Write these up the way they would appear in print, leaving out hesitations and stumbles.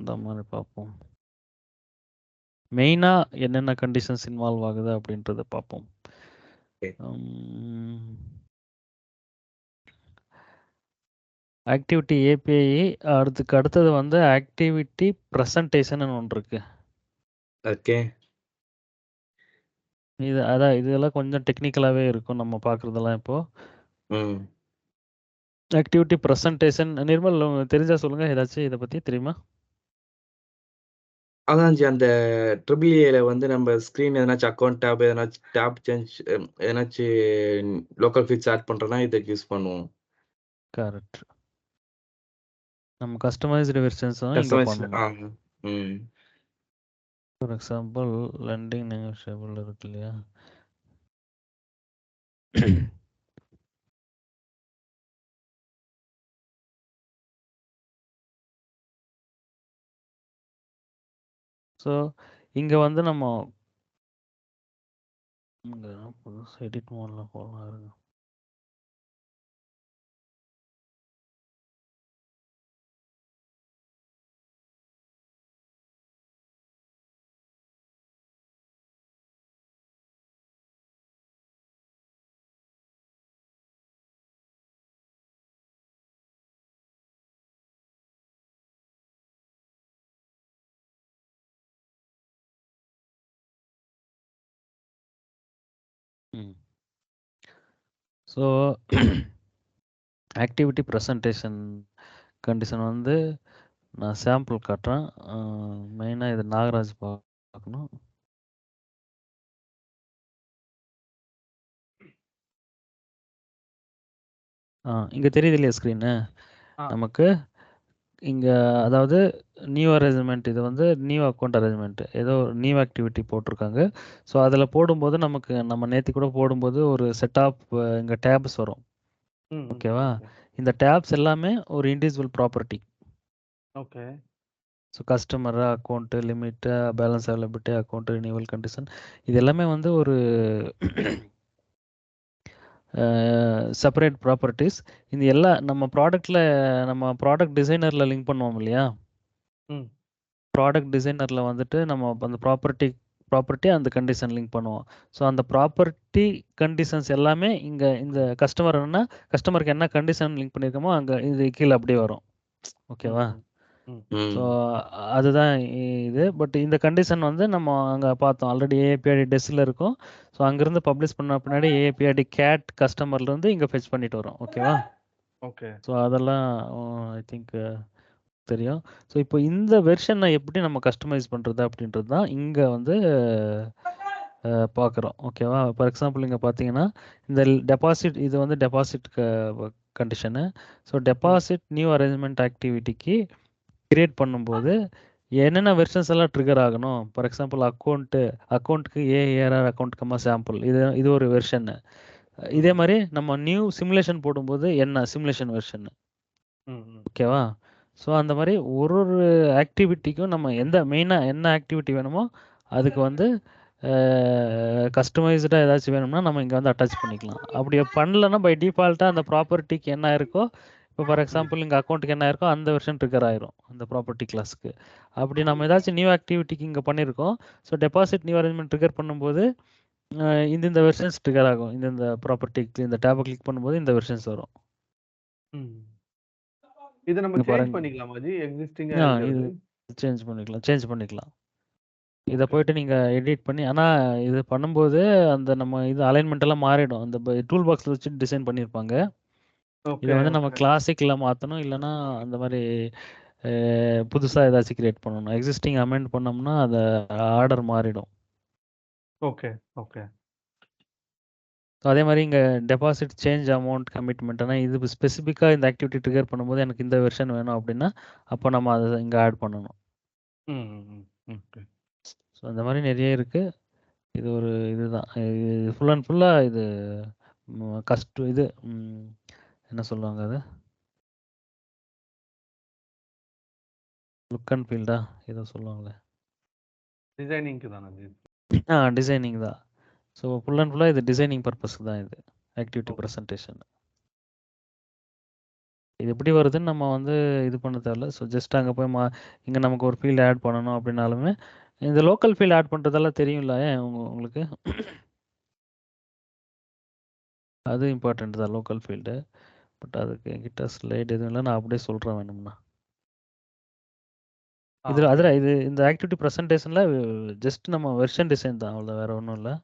அந்த மாதிரி பார்ப்போம். மெயினாக என்னென்ன கண்டிஷன்ஸ் இன்வால்வ் ஆகுது அப்படின்றத பார்ப்போம். ஆக்டிவிட்டி ஏபிஐ அதுக்கு அடுத்தது வந்து ஆக்டிவிட்டி ப்ரெசன்டேஷன் ஒன்று இருக்கு. ஓகே. அதான் இதெல்லாம் கொஞ்சம் டெக்னிக்கலாகவே இருக்கும் நம்ம பார்க்குறதெல்லாம் இப்போ. ஆக்டிவிட்டி ப்ரெசன்டேஷன் நிர்மல் தெரிஞ்சா சொல்லுங்க, ஏதாச்சும் இதை பற்றி தெரியுமா? அதான் ஜி, அந்த ட்ரிபிள் ஏல வந்து நம்ம ஸ்க்ரீன் எதனாச்சும் அக்கௌண்ட் டேப் எதனாச்சும் டேப் சேஞ்ச் எதனாச்சும் லோக்கல் ஃபீட்ஸ் ஆட் பண்ணுறோன்னா இதுக்கு யூஸ் பண்ணுவோம். கரெக்ட். நம்ம கஸ்டமைஸ்டு வெர்ஷன்ஸ் தான் இங்கே பண்ணணும். ஃபார் எக்ஸாம்பிள் லெண்டிங் நெகோஷியபிள் இருக்கு இல்லையா? ஸோ இங்கே வந்து நம்ம புதுசு எடிட் மோடில் போகலாம் இருங்க. ஸோ ஆக்டிவிட்டி ப்ரெசன்டேஷன் கண்டிஷன் வந்து நான் சாம்பிள் காட்டுறேன். மெயினாக இது நாகராஜ் பார்க்கணும். இங்கே தெரியுது இல்லையா ஸ்க்ரீனு நமக்கு? இங்கே அதாவது நியூ அரேஞ்ச்மெண்ட், இது வந்து நியூ அக்கௌண்ட் அரேஞ்ச்மெண்ட், ஏதோ நியூ ஆக்டிவிட்டி போட்டிருக்காங்க. ஸோ அதில் போடும்போது நமக்கு நம்ம நேற்று கூட போடும்போது ஒரு செட் ஆஃப் இங்கே டேப்ஸ் வரும். ஓகேவா? இந்த டேப்ஸ் எல்லாமே ஒரு individual property. Okay. So customer account, limit, balance availability, account renewal condition, இது எல்லாமே வந்து ஒரு செப்பரேட் ப்ராப்பர்ட்டிஸ். இது எல்லாம் நம்ம ப்ராடக்ட் டிசைனரில் லிங்க் பண்ணுவோம் இல்லையா? ப்ராடக்ட் டிசைனரில் வந்துட்டு நம்ம அந்த ப்ராப்பர்ட்டி அந்த கண்டிஷன் லிங்க் பண்ணுவோம். ஸோ அந்த ப்ராப்பர்ட்டி கண்டிஷன்ஸ் எல்லாமே இங்கே இந்த கஸ்டமருக்கு என்ன கண்டிஷன் லிங்க் பண்ணியிருக்கோமோ அங்கே இது கீழே அப்படியே வரும். ஓகேவா? ஸோ அதுதான் இது. பட் இந்த கண்டிஷன் வந்து நம்ம அங்கே பார்த்தோம் ஆல்ரெடி. ஏபிஐடி டெஸ்டில் இருக்கும். ஸோ அங்கேருந்து பப்ளிஷ் பண்ண பின்னாடி ஏபிஐடி கேட் கஸ்டமர்லேருந்து இங்கே ஃபெச் பண்ணிட்டு வரும். ஓகேவா? ஓகே. ஸோ அதெல்லாம் ஐ திங்க் தெரியும். ஸோ இப்போ இந்த வெர்ஷனை எப்படி நம்ம கஸ்டமைஸ் பண்ணுறது அப்படின்றது தான் இங்கே வந்து பார்க்குறோம். ஓகேவா? ஃபார் எக்ஸாம்பிள் இங்கே பார்த்தீங்கன்னா இந்த டெபாசிட், இது வந்து deposit condition. So deposit new arrangement ஆக்டிவிட்டிக்கு கிரியேட் பண்ணும்போது என்னென்ன வெர்ஷன்ஸ் எல்லாம் ட்ரிகர் ஆகணும். ஃபார் எக்ஸாம்பிள் அக்கௌண்ட்டுக்கு ஏஆர்ஆர் அக்கௌண்ட் சாம்பிள், இது ஒரு வெர்ஷன்னு. இதே மாதிரி நம்ம நியூ சிமுலேஷன் போடும்போது என்ன சிமுலேஷன் வெர்ஷன். ஓகேவா? ஸோ அந்த மாதிரி ஒரு ஆக்டிவிட்டிக்கும் நம்ம மெயினாக என்ன ஆக்டிவிட்டி வேணுமோ அதுக்கு வந்து கஸ்டமைஸ்டாக ஏதாச்சும் வேணும்னா நம்ம இங்கே வந்து அட்டாச் பண்ணிக்கலாம். அப்படி பண்ணலன்னா பை டிஃபால்ட்டாக அந்த ப்ராப்பர்ட்டிக்கு என்ன இருக்கோ, இப்போ ஃபார் எக்ஸாம்பிள் இங்கே அக்கௌண்ட்டுக்கு என்ன இருக்கோ அந்த வெர்ஷன் ட்ரிகர் ஆயிரும் அந்த ப்ராப்பர்ட்டி கிளாஸ்க்கு. அப்படி நம்ம ஏதாச்சும் நியூ ஆக்டிவிட்டிக்கு இங்கே பண்ணியிருக்கோம். So deposit new arrangement trigger பண்ணும்போது இந்த வெர்ஷன்ஸ் ட்ரிகர் ஆகும். இந்த ப்ராப்பர்ட்டிக்கு இந்த டேபை கிளிக் பண்ணும்போது இந்த வெர்ஷன்ஸ் வரும். இத நம்ம சேஞ்ச் பண்ணிக்கலாமா ஜி? எக்ஸிஸ்டிங்கா இது சேஞ்ச் பண்ணிக்கலாம். இதை போயிட்டு நீங்கள் எடிட் பண்ணி, ஆனால் இது பண்ணும்போது அந்த நம்ம இது அலைன்மெண்ட் எல்லாம் மாறிடும். அந்த டூல் பாக்ஸில் வச்சு டிசைன் பண்ணியிருப்பாங்க. இதை வந்து நம்ம கிளாசிக்கில் மாற்றணும், இல்லைன்னா அந்த மாதிரி புதுசாக ஏதாச்சும் கிரியேட் பண்ணணும். எக்ஸிஸ்டிங் அமெண்ட் பண்ணோம்னா அந்த ஆர்டர் மாறிடும். Okay okay. அதே மாதிரி இங்கே டெபாசிட் சேஞ்ச் அமௌண்ட் கமிட்மெண்ட்னா இது ஸ்பெசிஃபிக்காக இந்த ஆக்டிவிட்டி ட்ரிகர் பண்ணும்போது எனக்கு இந்த வெர்ஷன் வேணும் அப்படின்னா அப்போ நம்ம அதை இங்கே ஆட் பண்ணணும். ஸோ அந்த மாதிரி நிறைய இருக்குது. இது ஒரு இதுதான், இது ஃபுல் அண்ட் ஃபுல்லாக இது இது என்ன சொல்லுவாங்க, அது லுக் அண்ட் ஃபீல்டா ஏதோ சொல்லுவாங்களே, டிசைனிங்க்கு தானே? டிசைனிங் தான். ஸோ ஃபுல் அண்ட் ஃபுல்லாக இது டிசைனிங் பர்பஸ்க்கு தான் இது ஆக்டிவிட்டி ப்ரெசன்டேஷன். இது எப்படி வருதுன்னு நம்ம வந்து இது பண்ண தேவையில்ல. ஸோ ஜஸ்ட் அங்கே போய் இங்கே நமக்கு ஒரு ஃபீல்டு ஆட் பண்ணணும் அப்படின்னாலுமே இந்த லோக்கல் ஃபீல்டு ஆட் பண்ணுறதெல்லாம் தெரியும்ல உங்களுக்கு? அது இம்பார்ட்டன்ட் தான் லோக்கல் ஃபீல்டு. பட் அதுக்கு என்கிட்ட ஸ்லைடு எதுவும் இல்லை, நான் அப்படியே சொல்கிறேன் வேணும்னா. இது இந்த ஆக்டிவிட்டி ப்ரெசன்டேஷனில் ஜஸ்ட் நம்ம வெர்ஷன் டிசைன் தான், அவ்வளோ, வேற ஒன்றும் இல்லை.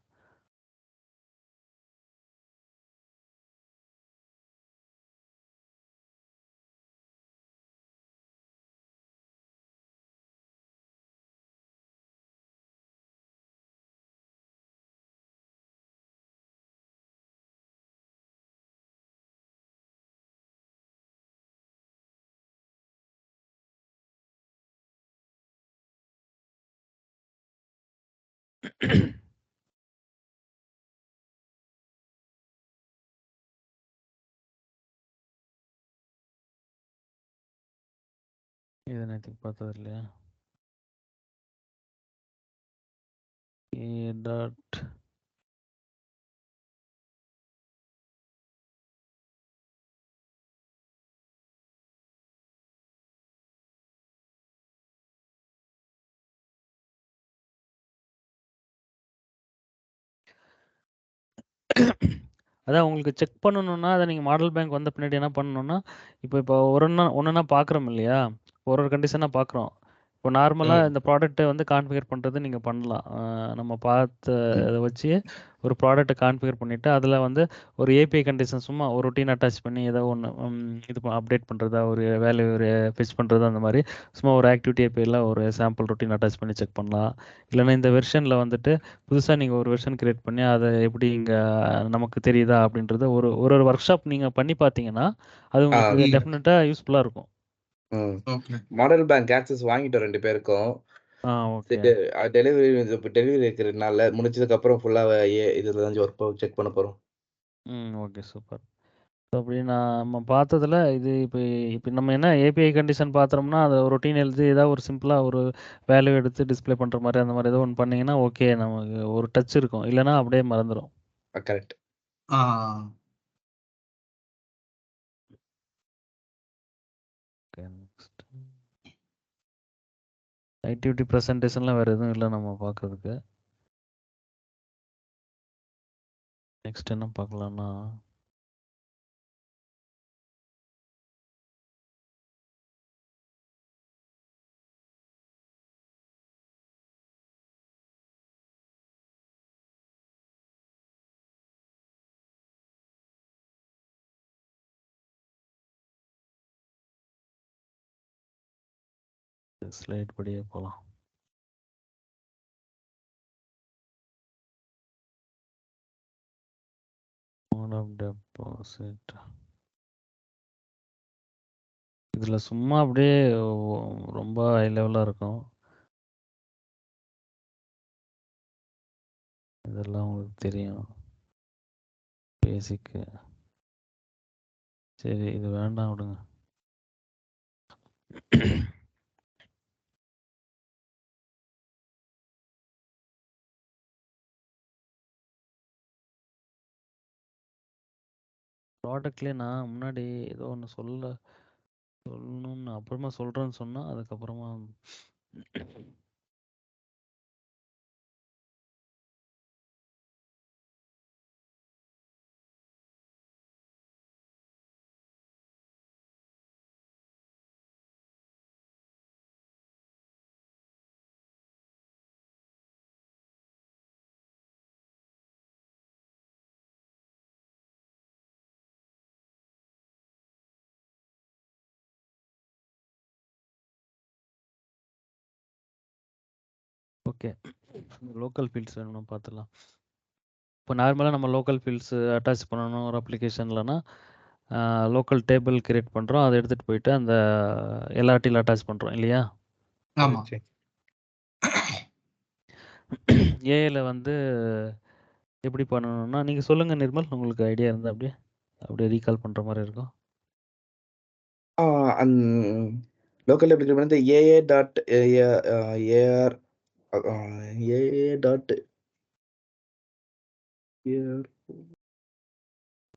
இது நேற்றுக்கு பார்த்தது இல்லையா? டாட் அதான் உங்களுக்கு செக் பண்ணணும்னா அதை நீங்கள் மாடல் பேங்க் வந்த பின்னாடி என்ன பண்ணணும்னா, இப்போ ஒன்றா பார்க்குறோம் இல்லையா? ஒரு கண்டிஷனாக பார்க்குறோம். இப்போ நார்மலாக இந்த ப்ராடக்ட்டை வந்து கான்ஃபிகர் பண்ணுறது நீங்கள் பண்ணலாம். நம்ம பார்த்த இதை வச்சு ஒரு ப்ராடக்ட்டை கான்ஃபிகர் பண்ணிவிட்டு அதில் வந்து ஒரு ஏபிஐ கண்டிஷன் சும்மா ஒரு ரொட்டீன் அட்டாச் பண்ணி ஏதோ ஒன்று இது அப்டேட் பண்ணுறதா, ஒரு வேல்யூ ஃபிக்ஸ் பண்ணுறது, அந்த மாதிரி சும்மா ஒரு ஆக்டிவிட்டி ஏபிஐயில் ஒரு சாம்பிள் ரொட்டீன் அட்டாச் பண்ணி செக் பண்ணலாம். இல்லைன்னா இந்த வெர்ஷனில் வந்துட்டு புதுசாக நீங்கள் ஒரு வெர்ஷன் கிரியேட் பண்ணி அதை எப்படி இங்கே நமக்கு தெரியுதா அப்படின்றத ஒரு ஒரு ஒர்க் ஷாப் நீங்கள் பண்ணி பார்த்தீங்கன்னா அது உங்களுக்கு டெஃபினட்டாக யூஸ்ஃபுல்லாக இருக்கும். மாடல் பேங்க் ஆக்சஸ் வாங்கிட்டோம் 2 பேருக்கும். ஓகே. டெலிவரி இருக்கிற நாள்ல முடிச்சதுக்கு அப்புறம் ஃபுல்லா இதுல தான் ஒர்க் செக் பண்ண போறோம். Okay, super. அப்படி நம்ம பார்த்ததுல இது இப்போ நம்ம என்ன ஏபிஐ கண்டிஷன் பார்த்தோம்னா அதை ரொட்டீன் எழுதி ஏதாவது ஒரு சிம்பிளாக ஒரு வேல்யூ எடுத்து டிஸ்ப்ளே பண்ணுற மாதிரி அந்த மாதிரி ஏதோ ஒன்று பண்ணிங்கன்னா ஓகே, நமக்கு ஒரு டச் இருக்கும். இல்லைன்னா அப்படியே மறந்துடும். கரெக்ட். ஓகே, நெக்ஸ்ட் ஆக்டிவிட்டி ப்ரெசன்டேஷன்லாம் வேறு எதுவும் இல்லை நம்ம பார்க்குறதுக்கு. நெக்ஸ்ட் என்ன பார்க்கலாம்னா, ஸ்லைட் படியே போகலாம். மோட் ஆஃப் டெபாசிட் இதில் சும்மா அப்படியே ரொம்ப ஹை லெவலாக இருக்கும். இதெல்லாம் உங்களுக்கு தெரியும், பேசிக்கு. சரி, இது வேண்டாம், விடுங்க. ப்ராடக்ட்லேயே நான் முன்னாடி ஏதோ ஒன்று சொல்லணும்னு அப்புறமா சொல்கிறேன்னு சொன்னால் அதுக்கப்புறமா ஓகே. லோக்கல் ஃபீல்ட்ஸ் வேணும்னா பார்த்துலாம். இப்போ நார்மலாக நம்ம லோக்கல் ஃபீல்ட்ஸ் அட்டாச் பண்ணணும் ஒரு அப்ளிகேஷன்லனா லோக்கல் டேபிள் கிரியேட் பண்ணுறோம், அதை எடுத்துகிட்டு போயிட்டு அந்த எல்ஆர்டியில் அட்டாச் பண்ணுறோம் இல்லையா? ஆமா. ஏஐல வந்து எப்படி பண்ணணும்னா நீங்கள் சொல்லுங்கள் நிர்மல், உங்களுக்கு ஐடியா இருந்தால் அப்படியே ரீகால் பண்ணுற மாதிரி இருக்கும். லோக்கல் டேபிள் வந்து AA dot AR AA dot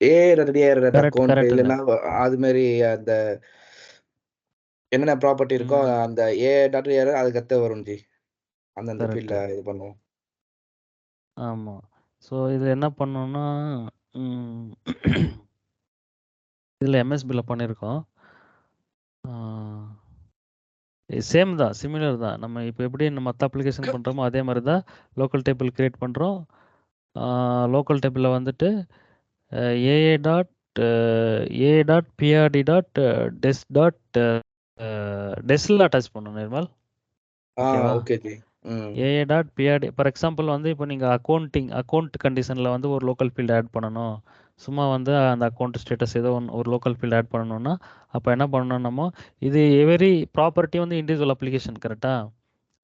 correct, account கரெக்ட்டுங்க. இல்லைன்னா அது மாதிரி அந்த என்னென்ன ப்ராப்பர்ட்டி இருக்கோ ம். அந்த அதுக்கடுத்து வரும் ஜி. அந்தந்த கரெக்ட்டு. ஃபீல்ட்ல இது பண்ணுவோம். ஆமா. ஸோ இதில என்ன பண்ணோம்னா, ம் இதில எம்எஸ்பில பண்ணியிருக்கோம். ஆ சேம் தான். சிமிலர் தான். நம்ம இப்ப எப்படி மத்த அப்ளிகேஷன் பண்றோமோ, அதே மாரி தான் லோக்கல் டேபிள் கிரியேட் பண்றோம். லோக்கல் டேபிள்ல வந்துட்டு AA dot A dot PRD dot DES dot டெஸ்ல அட்டாச் பண்ணணும் நிர்மல். ஓகேவா? ஓகே ஜி. ம். AA dot PRD for example வந்து இப்போ நீங்கள் அக்கௌண்ட் கண்டிஷனில் வந்து ஒரு லோக்கல் ஃபீல்டு ஆட் பண்ணணும். சும்மா வந்து அந்த அக்கௌண்ட் ஸ்டேட்டஸ் ஏதோ ஒரு லோக்கல் ஃபீல்டு ஆட் பண்ணணும்னா அப்போ என்ன பண்ணணும் நம்ம இது எவரி ப்ராப்பர்ட்டி வந்து இண்டிவிஜுவல் அப்ளிகேஷன் கரெக்டாக.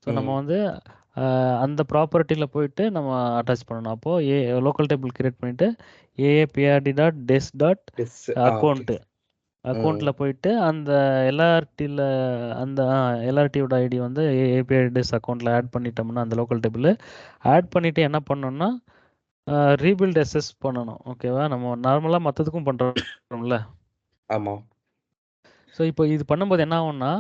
ஸோ நம்ம வந்து அந்த ப்ராப்பர்ட்டியில் போயிட்டு நம்ம அட்டாச் பண்ணணும். அப்போது லோக்கல் டேபிள் கிரியேட் பண்ணிவிட்டு ஏஏபிஆர்டி dot DES dot டெஸ் okay. Account அக்கௌண்ட்டில் போயிட்டு அந்த எல்ஆர்டியில் அந்த எல்ஆர்டியோட ஐடி வந்து ஏபிஐ டெஸ் அக்கௌண்ட்டில் ஆட் பண்ணிட்டோம்னா அந்த லோக்கல் டேபிள் ஆட் பண்ணிவிட்டு என்ன பண்ணணும்னா ரீபில்ட் எஸ்எஸ் பண்ணணும். ஓகேவா? நம்ம நார்மலாக மற்றதுக்கும் பண்ணுறோம்ல. ஆமாம். ஸோ இப்போ இது பண்ணும்போது என்ன ஆகும்னா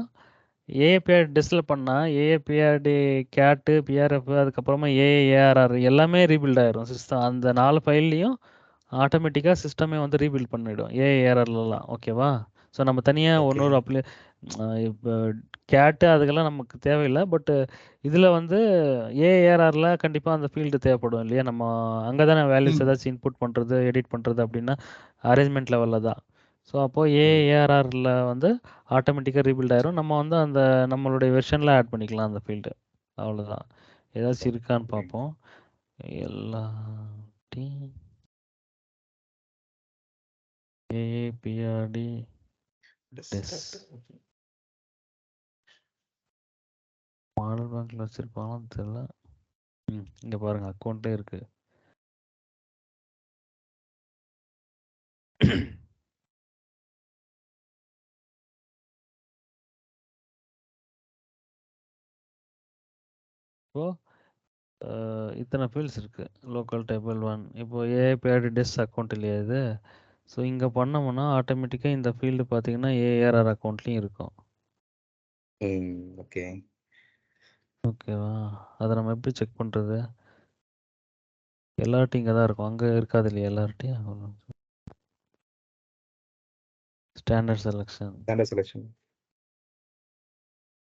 ஏஏபிஆர் டெஸ்டில் பண்ணால் ஏஏபிஆர்டி கேட்டு பிஆர்எஃப் அதுக்கப்புறமா ஏஏஆர்ஆர் எல்லாமே ரீபில்ட் ஆயிரும் சிஸ்டம். அந்த 4 ஃபைல்லையும் ஆட்டோமேட்டிக்காக சிஸ்டமே வந்து ரீபில்ட் பண்ணிடும் ஏஏஆர்ஆர்லாம். ஓகேவா? ஸோ நம்ம தனியாக ஓகே. இன்னொரு இப்போ கேட்டு அதுக்கெல்லாம் நமக்கு தேவையில்லை. பட்டு இதில் வந்து ஏஏஆர்ஆரில் கண்டிப்பாக அந்த ஃபீல்டு தேவைப்படும் இல்லையா? நம்ம அங்கே தானே வேல்யூஸ் ஏதாச்சும் இன்புட் பண்ணுறது எடிட் பண்ணுறது அப்படின்னா அரேஞ்ச்மெண்ட் லெவலில் தான். ஸோ அப்போது ஏஏஆர்ஆரில் வந்து ஆட்டோமேட்டிக்காக ரீபில்ட் ஆயிரும். நம்ம வந்து அந்த நம்மளுடைய வெர்ஷனில் ஆட் பண்ணிக்கலாம் அந்த ஃபீல்டு. அவ்வளோதான். ஏதாச்சும் இருக்கான்னு பார்ப்போம். எல்லாத்தையும் ஏஏபிஆர்டி டெஸ் மாடல் பேங்க்ல வச்சிருப்பாங்களான்னு தெரியல. இங்க பாருங்க அக்கௌண்ட்டே இருக்கு. இப்போ இத்தனை ஃபீல்ட்ஸ் இருக்கு. லோக்கல் டேபிள் 1 இப்போ ஏஏபிஆர்டி டெஸ் அக்கௌண்ட் இல்லையா இது. ஸோ இங்கே பண்ணோம்னா ஆட்டோமேட்டிக்காக இந்த ஃபீல்டு பார்த்தீங்கன்னா ஏஆர்ஆர் அக்கௌண்ட்லேயும் இருக்கும். ஓகே. ஓகேவா? அதை நம்ம எப்படி செக் பண்ணுறது? எல்லார்ட்டையும் இங்கே தான் இருக்கும். அங்கே இருக்காது இல்லையா எல்லார்ட்டையும்? Standard selection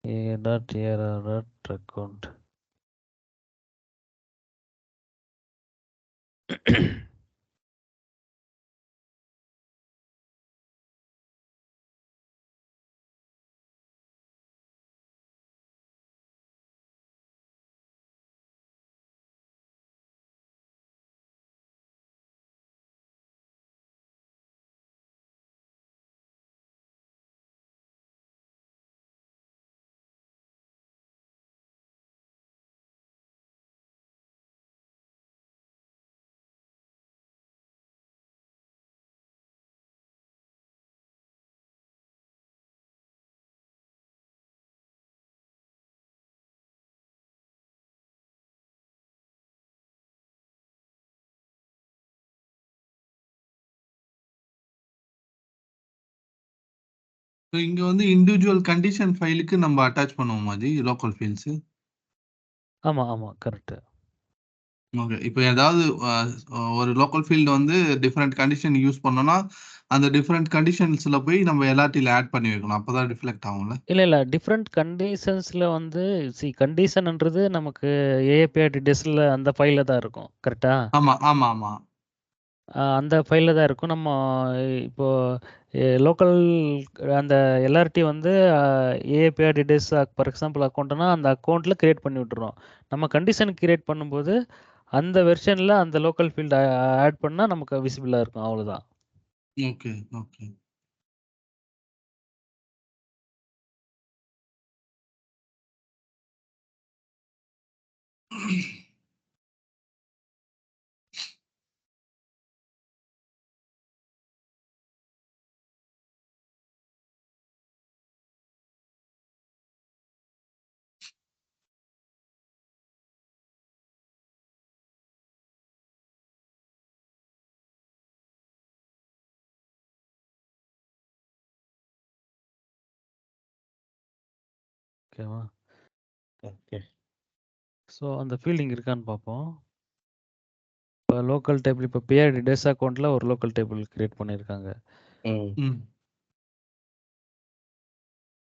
A dot ARR dot account இங்க வந்து இண்டிவிஜுவல் கண்டிஷன் ஃபைலுக்கு நம்ம அட்டாச் பண்ணுவோமா ஜி லோக்கல் ஃபீல்ட்ஸ்? ஆமாம் கரெக்டு. ஓகே. இப்போ ஏதாவது ஒரு லோக்கல் ஃபீல்டு வந்து டிஃபரெண்ட் கண்டிஷன் யூஸ் பண்ணோம்னா அந்த டிஃபரெண்ட் கண்டிஷன்ஸ்ல போய் நம்ம எல்ஆர்டியில் ஆட் பண்ணி வைக்கணும். அப்பதான் ரிஃப்ளெக்ட் ஆகும்ல? இல்லை டிஃப்ரெண்ட் கண்டிஷன்ஸில் வந்து கண்டிஷன்ன்றது நமக்கு ஏஏபிஆர்டி டெஸ்டில் அந்த ஃபைலில் தான் இருக்கும். கரெக்டா? ஆமா. அந்த ஃபைலில் தான் இருக்கும். நம்ம இப்போது லோக்கல் அந்த எல்ஆர்டி வந்து ஏஏபிஆர்டி டெஸ் ஃபார் எக்ஸாம்பிள் அக்கௌண்ட்னா அந்த அக்கௌண்ட்டில் கிரியேட் பண்ணி விட்டுறோம். நம்ம கண்டிஷன் கிரியேட் பண்ணும்போது அந்த வெர்ஷனில் அந்த லோக்கல் ஃபீல்டு ஆட் பண்ணால் நமக்கு விசிபிளாக இருக்கும். அவ்வளோதான். ஓகே. ஓகேவா? ஓகே. ஸோ அந்த ஃபீல்ட் இங்க இருக்கான்னு பார்ப்போம். இப்போ லோக்கல் டேபிள் இப்போ பிஆர்டி டெஸ் அக்கௌண்ட்ல ஒரு லோக்கல் டேபிள் கிரியேட் பண்ணியிருக்காங்க. ம். ம்.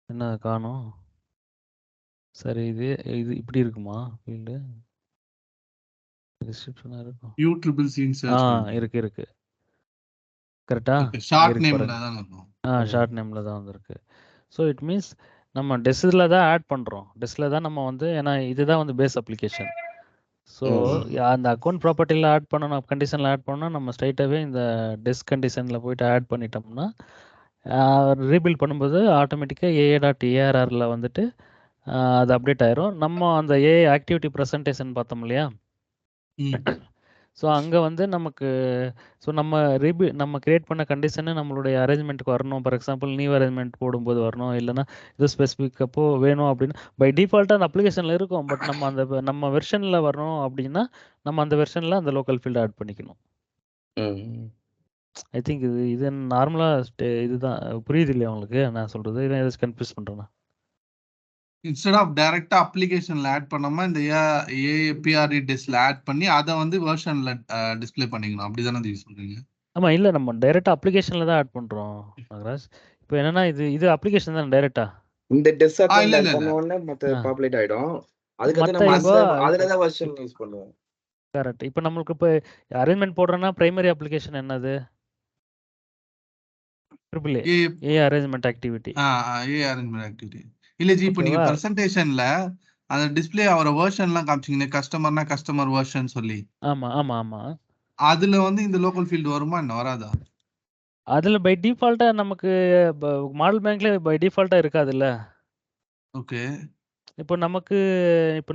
என்ன காணோம்? சரி இது இது இப்படி இருக்குமா ஃபீல்டு? டிஸ்கிரிப்ஷனா இருக்கும். UCCன்னு ஆ சர்ச் பண்ணுங்க. இருக்கு. கரெக்ட்டா? ஓகே. இங்க ஷார்ட் இருக்கு நேம்ல பாருங்க. தான் இருக்கும். ஷார்ட் நேம்ல தான் வந்திருக்கு. ஸோ இட் மீன்ஸ் நம்ம டெஸ்ல தான் ஆட் பண்றோம். டெஸ்ல தான் நம்ம வந்து ஏன்னா இதுதான் வந்து பேஸ் அப்ளிகேஷன். ஸோ ம். அந்த அக்கவுண்ட் ப்ராப்பர்ட்டில ஆட் பண்ணணும், கண்டிஷன்ல ஆட் பண்ணா நம்ம ஸ்ட்ரைட்டாவே இந்த டெஸ் கண்டிஷன்ல போயிட்டு ஆட் பண்ணிட்டோம்னா, ரீபில்ட் பண்ணும்போது ஆட்டோமேட்டிக்கா AA.ARRல வந்துட்டு அது அப்டேட் ஆயிரும். நம்ம அந்த ஏஐ ஆக்டிவிட்டி பிரசன்டேஷன் பார்த்தோம் இல்லையா? ம். ஸோ அங்க வந்து நமக்கு ஸோ நம்ம கிரியேட் பண்ண கண்டிஷனு நம்மளுடைய அரேஞ்ச்மெண்ட்டுக்கு வரணும். ஃபார் எக்ஸாம்பிள் நியூ அரேஞ்ச்மெண்ட் போடும்போது வரணும். இல்லன்னா இது ஸ்பெசிஃபிக் அப்போ வேணும் அப்படின்னு பை டிஃபால்ட்டா அந்த அப்ளிகேஷன்ல இருக்கும். பட் நம்ம வெர்ஷன்ல வரணும் அப்படின்னா, நம்ம அந்த வெர்ஷன்ல அந்த லோக்கல் ஃபீல்ட் ஆட் பண்ணிக்கணும். ம். ஐ திங்க் இது நார்மலா இதுதான் புரியுது இல்லையா உங்களுக்கு? நான் சொல்றது இதான் ஏதாச்சும் கன்ஃபியூஸ் பண்றேனா? இன்ஸ்டெட் ஆஃப் டைரக்ட்டா அப்ளிகேஷன்ல ஆட் பண்ணாம இந்த APRD டெஸ்ட்ல ஆட் பண்ணி அத வந்து வெர்ஷன்ல டிஸ்ப்ளே பண்ணிக்கணும். அப்படிதானே ஜி சொல்றீங்க? ஆமா இல்ல நம்ம டைரக்ட்டா அப்ளிகேஷன்ல தான் ஆட் பண்றோம் நாகராஜ். இப்போ என்னன்னா இது அப்ளிகேஷன் தானே டைரக்ட்டா? இந்த டெஸ் அக்கவுண்ட் இல்ல, ஆட் இல்ல, இல்ல. பண்ண உடனே மத்த ஆ. பாப்புலேட் ஆயிடும். அதுக்கடுத்து மத்த நம்ம இப்போ அதுல தான் வெர்ஷன் யூஸ் பண்ணுவோம். கரெக்ட். இப்போ நம்மளுக்கு இப்போ அரேஞ்ச்மெண்ட் போடுறோம்னா பிரைமரி அப்ளிகேஷன் என்னது? Triple A A arrangement activity. Arrangement activity. இல்ல ஜி இப்போ நீங்க ஓகேவா? பிரசன்டேஷன்ல அந்த டிஸ்ப்ளே ஆவற வெர்ஷன்லாம் காமிச்சீங்கனே கஸ்டமர்னா கஸ்டமர் வெர்ஷன் சொல்லி. ஆமா. அதுல வந்து இந்த லோக்கல் ஃபீல்ட் வருமா என்ன வராதா? அதுல பை டிஃபால்ட்டா நமக்கு மாடல் பேங்க்ல பை டிஃபால்ட்டா இருக்காதுல்ல. ஓகே. இப்போ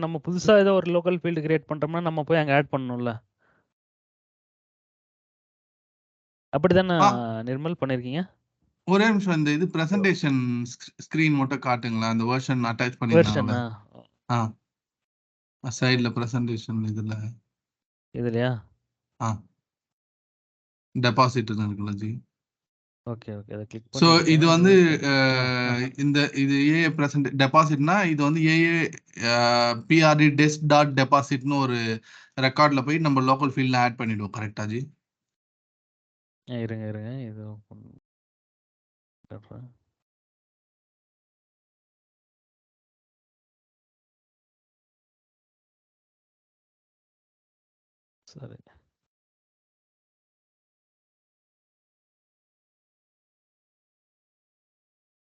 நம்ம புதுசா ஏதோ ஒரு லோக்கல் ஃபீல்ட் கிரியேட் பண்றோம்னா நம்ம போய் அங்க ஆட் பண்ணணும்ல. அப்படிதானே ஆ நிர்மல் பண்ணிருக்கீங்க? ஒரே நிமிஷம் இந்த இது பிரசன்டேஷன் ஸ்கிரீன் மட்டும் காட்டுங்களேன். அந்த வெர்ஷன் அட்டாச் பண்ணிருந்தாங்கல்ல. வெர்ஷனா? சைடுல பிரசன்டேஷன் இதுல. இதுலயா? ஆ டெபாசிட் இருக்குல்ல ஜி. ஓகே. அத கிளிக் சோ பண்ணியிருக்கேன். இது வந்து ஆ. இது ஏஏ பிரசன்ட் டெபாசிட்னா இது வந்து ஏஏ பிஆர்டி டெஸ்க் டாட் டெபாசிட்னு ஒரு ரெக்கார்ட்ல போய் நம்ம லோக்கல் ஃபீல்ட்ல ஆட் பண்ணிடுவோம். கரெக்டா ஜி? இருங்க. இது open பண்றேன். சரி.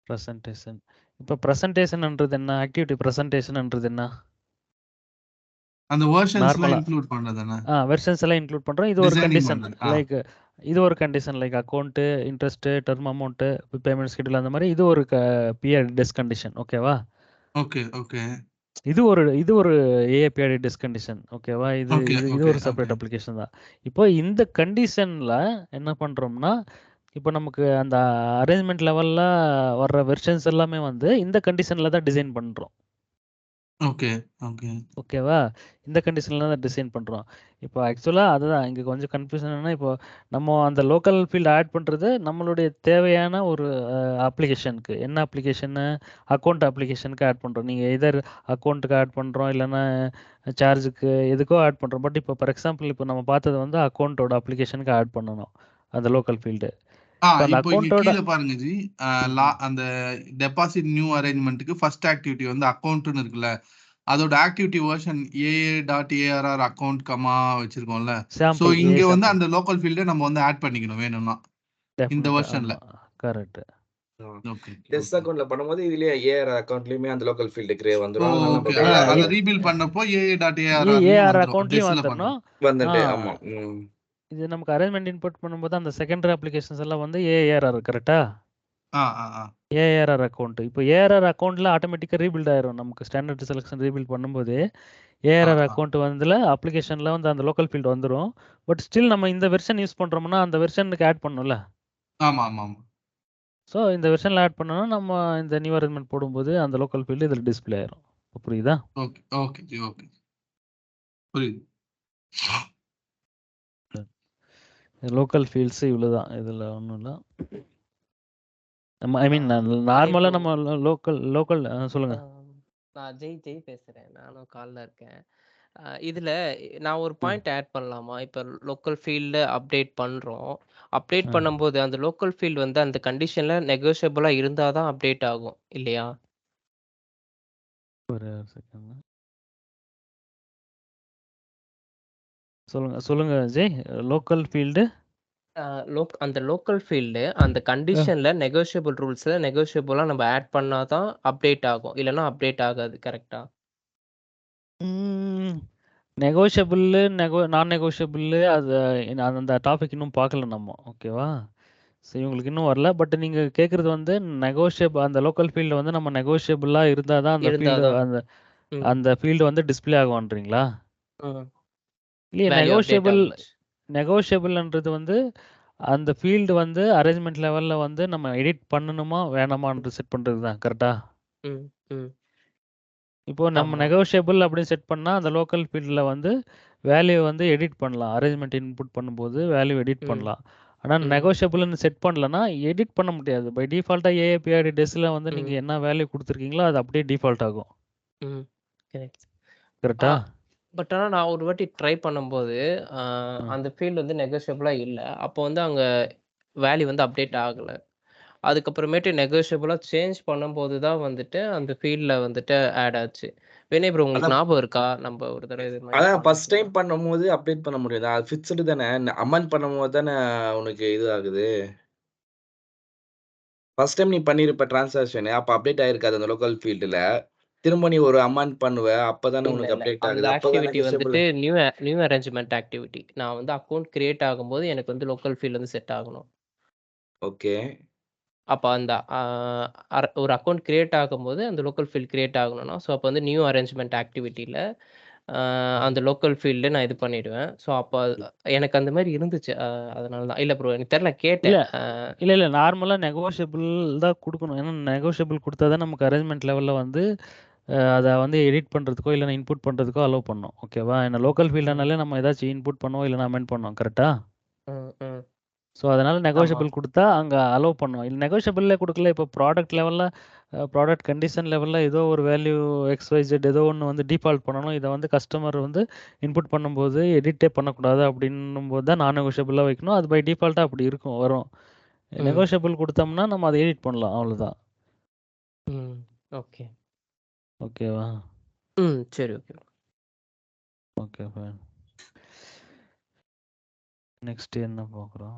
பிரசன்டேஷன். இப்போ பிரசன்டேஷன்ன்றது என்ன? ஆக்டிவிட்டி பிரசன்டேஷன்ன்றது என்ன? அந்த வெர்ஷன்ஸ்லாம் நார்மலா. இன்க்ளூட் பண்றதுதானே? வெர்ஷன்ஸ் எல்லாம் இன்க்ளூட் பண்றோம். இது ஒரு டிசைனிங் கண்டிஷன். பண்றது. லைக் இது ஒரு condition like account, interest, term amount, payment schedule அந்த மாதிரி இது ஒரு பிஆர் டெஸ் கண்டிஷன். ஓகேவா? ஓகே. இது ஒரு ஏஏபிஆர்டி டெஸ் கண்டிஷன். ஓகேவா? இது ஒரு செப்பரேட் அப்ளிகேஷன் தான். இப்போ இந்த கண்டிஷன்ல என்ன பண்றோம்னா, இப்போ நமக்கு அந்த அரேஞ்ச்மெண்ட் லெவல்ல வர்ற வெர்ஷன்ஸ் எல்லாமே வந்து இந்த கண்டிஷன்ல தான் டிசைன் பண்றோம். ஓகே. ஓகேவா? இந்த கண்டிஷன்ல தான் டிசைன் பண்றோம். இப்போ ஆக்சுவலா அதுதான் இங்க கொஞ்சம் கன்ஃப்யூஷன் என்னன்னா, இப்போ நம்ம அந்த லோக்கல் ஃபீல்ட் ஆட் பண்றது நம்மளுடைய தேவையான ஒரு அப்ளிகேஷனுக்கு. என்ன அப்ளிகேஷனு? அக்கவுண்ட் அப்ளிகேஷனுக்கு ஆட் பண்றோம். நீங்க எதர் அக்கவுண்ட்க்கு ஆட் பண்றோம், இல்லன்னா சார்ஜுக்கு எதுக்கோ ஆட் பண்றோம். பட் இப்போ ஃபார் எக்ஸாம்பிள் இப்போ நம்ம பார்த்தது வந்து அக்கவுண்டோட அப்ளிகேஷனுக்கு ஆட் பண்ணணும். அந்த லோக்கல் ஃபீல்டு. இப்போ அந்த இப்போ இங்க அக்கவுண்டோட கீழ பாருங்க ஜி. அந்த டெபாசிட் நியூ அரேஞ்ச்மென்ட்க்கு ஃபர்ஸ்ட் ஆக்டிவிட்டி வந்து அக்கவுண்ட்னு இருக்குல்ல. அதோட activity version AA.ARR account comma வச்சிருக்கோம்ல. சோ சாம்பிள் இங்க வந்து சாம்பிள். அந்த லோக்கல் ஃபீல்ட நம்ம வந்து ஆட் பண்ணிக்கணும் வேணும்னா. இந்த டெஃபினட்டா. வெர்ஷன்ல. ஆமா. கரெக்ட். ஓகே. டெஸ் அக்கவுண்ட்ல பண்ணும்போது இதுலயே ஏஆர் அக்கவுண்ட்லயுமே அந்த லோக்கல் ஃபீல்டு வந்துரும். அதனால நம்ம ஓகே. போய் அத ரீபில்ட் பண்ணப்போ AA.ARR ஏஆர் வந்துரும். அக்கவுண்ட்லயும் டெஸ்ல வந்துடணும். வந்துட்டு ஆமா. இது நமக்கு அரேஞ்ச்மெண்ட் இன்புட் பண்ணும்போது அந்த செகண்டரி அப்ளிகேஷன்ஸ் எல்லாம் வந்து ஏஆர்ஆர் கரெக்டா? ARR account. இப்போ ஏஆர்ஆர் அக்கவுண்ட்ல ஆட்டோமேட்டிக்கா ரீபில்ட் ஆயிரும். நமக்கு ஸ்டாண்டர்ட் செலக்ஷன் ரீபில்ட் பண்ணும்போது ஏஆர்ஆர் அக்கவுண்ட் வந்துல அப்ளிகேஷன்ல வந்து அந்த லோக்கல் ஃபீல்டு வந்துரும். பட் ஸ்டில் நம்ம இந்த வெர்ஷன் யூஸ் பண்றோம்னா அந்த வெர்ஷனுக்கு ஆட் பண்ணணும்ல. ஆமா. ஸோ இந்த வெர்ஷன்ல ஆட் பண்ணோம்னா நம்ம இந்த நியூ அரேஞ்ச்மெண்ட் போடும்போது அந்த லோக்கல் ஃபீல்டு இதில் டிஸ்ப்ளே ஆயிரும். புரியுதா? ஓகே. புரியுது. லோக்கல் ஃபீல்ட்ஸ் இவ்வளவுதான். இதுல ஒண்ணும் இல்ல. ஐ மீன் நார்மலா நம்ம லோக்கல் சொல்லுங்க. நான் ஜெய் பேசுறேன். நானும் கால்ல இருக்கேன். இதுல நான் ஒரு ம். பாயிண்ட் ஆட் பண்ணலாமா? இப்ப லோக்கல் ஃபீல்டு அப்டேட் பண்றோம். அப்டேட் ம். பண்ணும்போது அந்த லோக்கல் ஃபீல்டு வந்து அந்த கண்டிஷன்ல நெகோஷியபிளா இருந்தா தான் அப்டேட் ஆகும் இல்லையா? ஒரு செகண்ட். சொல்லுங்க அஜய். லோக்கல் ஃபீல்டு அந்த லோக்கல் ஃபீல்டு அந்த கண்டிஷன்ல நெகோஷியபிள் ரூல்ஸ்ல நெகோஷியபிளா நம்ம ஆட் பண்ணா தான் அப்டேட் ஆகும். இல்லன்னா அப்டேட் ஆகாது. கரெக்ட்டா? நெகோஷியபிள் நான் நெகோஷியபிள் அது அந்த டாபிக் இன்னும் பார்க்கல நம்ம. ஓகேவா? ஸோ இவங்களுக்கு இன்னும் வரல. பட் நீங்க கேட்குறது வந்து அந்த லோக்கல் ஃபீல்டு வந்து நம்ம நெகோஷியபிளா இருந்தா தான் அந்த இருந்தா ஃபீல்டு தான். அந்த ம். அந்த ஃபீல்டு வந்து டிஸ்ப்ளே ஆகும்ன்றீங்களா? ம். இல்லையே, வேல்யூ அப்டேட் ஆகும்போது. நெகோஷியபிள்ன்றது வந்து அந்த ஃபீல்டு வந்து அரேஞ்ச்மெண்ட் லெவல்ல வந்து நம்ம எடிட் பண்ணணுமா வேணாமான்னு செட் பண்றது தான். கரெக்ட்டா? ம். ம். இப்போ நம்ம ஆமா. நெகோஷியபிள் அப்படின்னு செட் பண்ணா அந்த லோக்கல் ஃபீல்டில் வந்து வேல்யூ வந்து எடிட் பண்ணலாம். அரேஞ்ச்மெண்ட் இன்புட் பண்ணும்போது வேல்யூ எடிட் ம். பண்ணலாம். ஆனால் ம். நெகோஷியபிள்னு செட் பண்ணலன்னா எடிட் பண்ண முடியாது. பை டிஃபால்ட்டாக ஏஏபிஆர்டி டெஸ்ஸில் வந்து ம். நீங்கள் என்ன வேல்யூ கொடுத்துருக்கீங்களோ அது அப்படியே டிஃபால்ட் ஆகும். ம். கரெக்ட். கரெக்டா? பட் ஆனா நான் ஒரு வாட்டி ட்ரை பண்ணும்போது, அந்த ஃபீல்டு வந்து நெகோஷியபிளா இல்ல. அப்போ வந்து அங்க வேல்யூ வந்து அப்டேட் ஆகல. அதுக்கப்புறமேட்டு நெகோஷியபிளா சேஞ்ச் பண்ணும்போது தான் வந்துட்டு அந்த ஃபீல்ட்ல வந்துட்டு ஆட் ஆச்சு. வினய் ப்ரோ உங்களுக்கு அதான் ஞாபகம் இருக்கா? நம்ம ஒரு தடவ இது மாரி அதான் ஃபர்ஸ்ட் டைம் பண்ணியிருந்தோம். பண்ணும்போது அப்டேட் பண்ண முடியாது. அது ஃபிக்ஸ்டு தானே. அமெண்ட் பண்ணும்போது தானே உனக்கு இது ஆகுது. ஃபர்ஸ்ட் டைம் நீ பண்ணியிருப்ப டிரான்சாக்ஷன். அப்ப அப்டேட் ஆயிருக்காது அந்த லோக்கல் ஃபீல்டுல. திரும்ப நீ ஒரு அமெண்ட் பண்ணுவ. அப்பதானே இல்ல, உனக்கு இல்ல. அப்டேட் அந்த ஆகுது. அப்பதான் ஆக்டிவிட்டி நெகோஷியபிள். வந்துட்டு நியூ அரேஞ்ச்மென்ட் ஆக்டிவிட்டி. நான் வந்து அக்கவுண்ட் கிரியேட் ஆகும்போது எனக்கு வந்து லோக்கல் ஃபீல்ட் வந்து செட் ஆகணும். ஓகே. அப்ப அந்த ஒரு அக்கவுண்ட் கிரியேட் ஆகும்போது அந்த லோக்கல் ஃபீல்ட் கிரியேட் ஆகணும்னா, ஸோ அப்ப வந்து நியூ அரேஞ்ச்மென்ட் ஆக்டிவிட்டில அந்த லோக்கல் ஃபீல்டு நான் இது பண்ணிடுவேன். ஸோ அப்ப எனக்கு அந்த மாரி இருந்துச்சு. அதனால தான். இல்ல ப்ரோ எனக்கு தெரியல இல்ல கேட்டேன். இல்ல நார்மலா நெகோஷியபிள் தான் கொடுக்கணும். ஏன்னா நெகோஷியபிள் கொடுத்தா தான் நமக்கு அரேஞ்ச்மெண்ட் லெவல்ல வந்து அதை வந்து எடிட் பண்ணுறதுக்கோ இல்லைன்னா இன்புட் பண்ணுறதுக்கோ அலோவ் பண்ணோம். ஓகேவா? என்ன லோக்கல் ம். ஃபீல்டுனாலே நம்ம ஏதாச்சும் இன்புட் பண்ணுவோம் இல்லைன்னா அமெண்ட் பண்ணோம். கரெக்டா? ம். ம். ஸோ அதனால ஆமா. நெகோஷியபிள் கொடுத்தா அங்கே அலோவ் பண்ணுவோம். இல்லை நெகோஷியபிளே கொடுக்கல. இப்போ ப்ராடக்ட் லெவலில் ப்ராடக்ட் கண்டிஷன் லெவலில் ஏதோ ஒரு வேல்யூ XYZ ஏதோ ஒன்று வந்து டிஃபால்ட் பண்ணணும். இதை வந்து கஸ்டமர் வந்து இன்புட் பண்ணும்போது எடிட்டே பண்ணக்கூடாது அப்படின்னும்போது தான் நான் நெகோஷியபிளாக வைக்கணும். அது பை டிஃபால்ட்டாக அப்படி இருக்கும் வரும். ம். நெகோஷியபிள் கொடுத்தோம்னா நம்ம அதை எடிட் பண்ணலாம். அவ்வளோதான். ம். ஓகே. ஓகேவா? சரி. ஓகே. Okay fine. நெக்ஸ்ட் என்ன பார்க்குறோம்?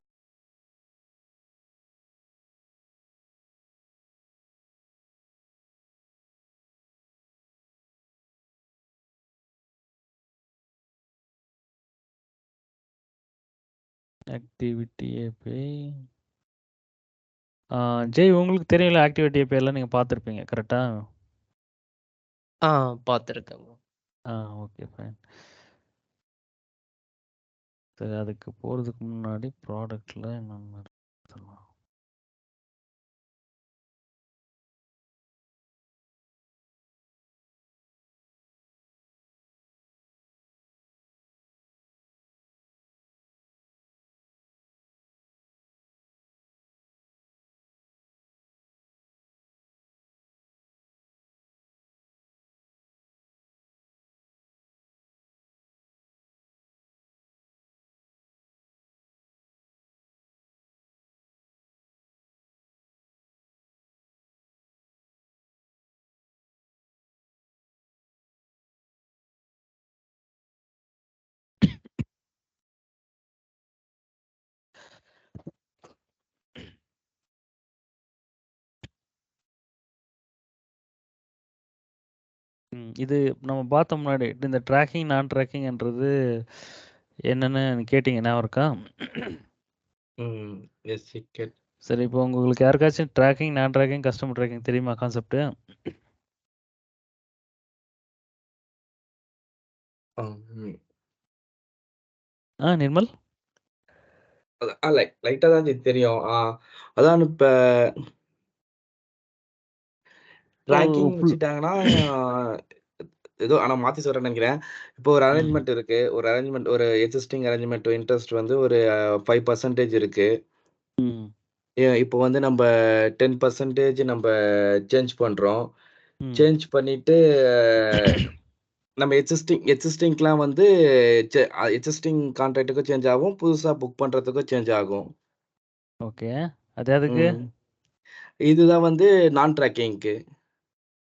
Activity API. ஜெய் உங்களுக்கு தெரியல ஆக்டிவிட்டி API எல்லாம் நீங்கள் பார்த்துருப்பீங்க. கரெக்டா? பார்த்துருக்கேன் ப்ரோ. Okay fine. சரி, அதுக்கு போகிறதுக்கு முன்னாடி ப்ராடக்டில் என்னென்ன சொல்லலாம். இது நம்ம பார்த்த முன்னாடி இந்த ட்ராக்கிங் நான் ட்ராக்கிங்ன்றது என்னன்னு கேட்டிங்க ஞாபகம் இருக்கா? எஸ் சிக்கெட். சரி, இப்போ உங்களுக்கு யாருக்காச்சும் ட்ராக்கிங் நான் ட்ராக்கிங் கஸ்டமர் ட்ராக்கிங் தெரியுமா கான்செப்ட்? நிர்மல்? லைட்டா தான் தெரியும். அதான் இப்ப ட்ராக்கிங் வச்சுட்டாங்கன்னா ஏதோ ஆனா மாத்தி சொல்றேன்னு நினைக்கிறேன். இப்போ ஒரு அரேஞ்ச்மெண்ட் இருக்கு. ஒரு எக்ஸிஸ்டிங் அரேஞ்ச்மெண்ட் இன்ட்ரெஸ்ட் வந்து ஒரு 5% இருக்கு. இப்போ வந்து நம்ம 10% நம்ம சேஞ்ச் பண்றோம். ம். சேஞ்ச் பண்ணிட்டு நம்ம எக்ஸிஸ்டிங்க்குலாம் வந்து எக்ஸிஸ்டிங் கான்ட்ராக்ட்டுக்கும் சேஞ்ச் ஆகும். புதுசா புக் பண்றதுக்கும் சேஞ்ச் ஆகும். ஓகே. அது எதுக்கு? ம். இதுதான் வந்து நான் ட்ராக்கிங்க்கு.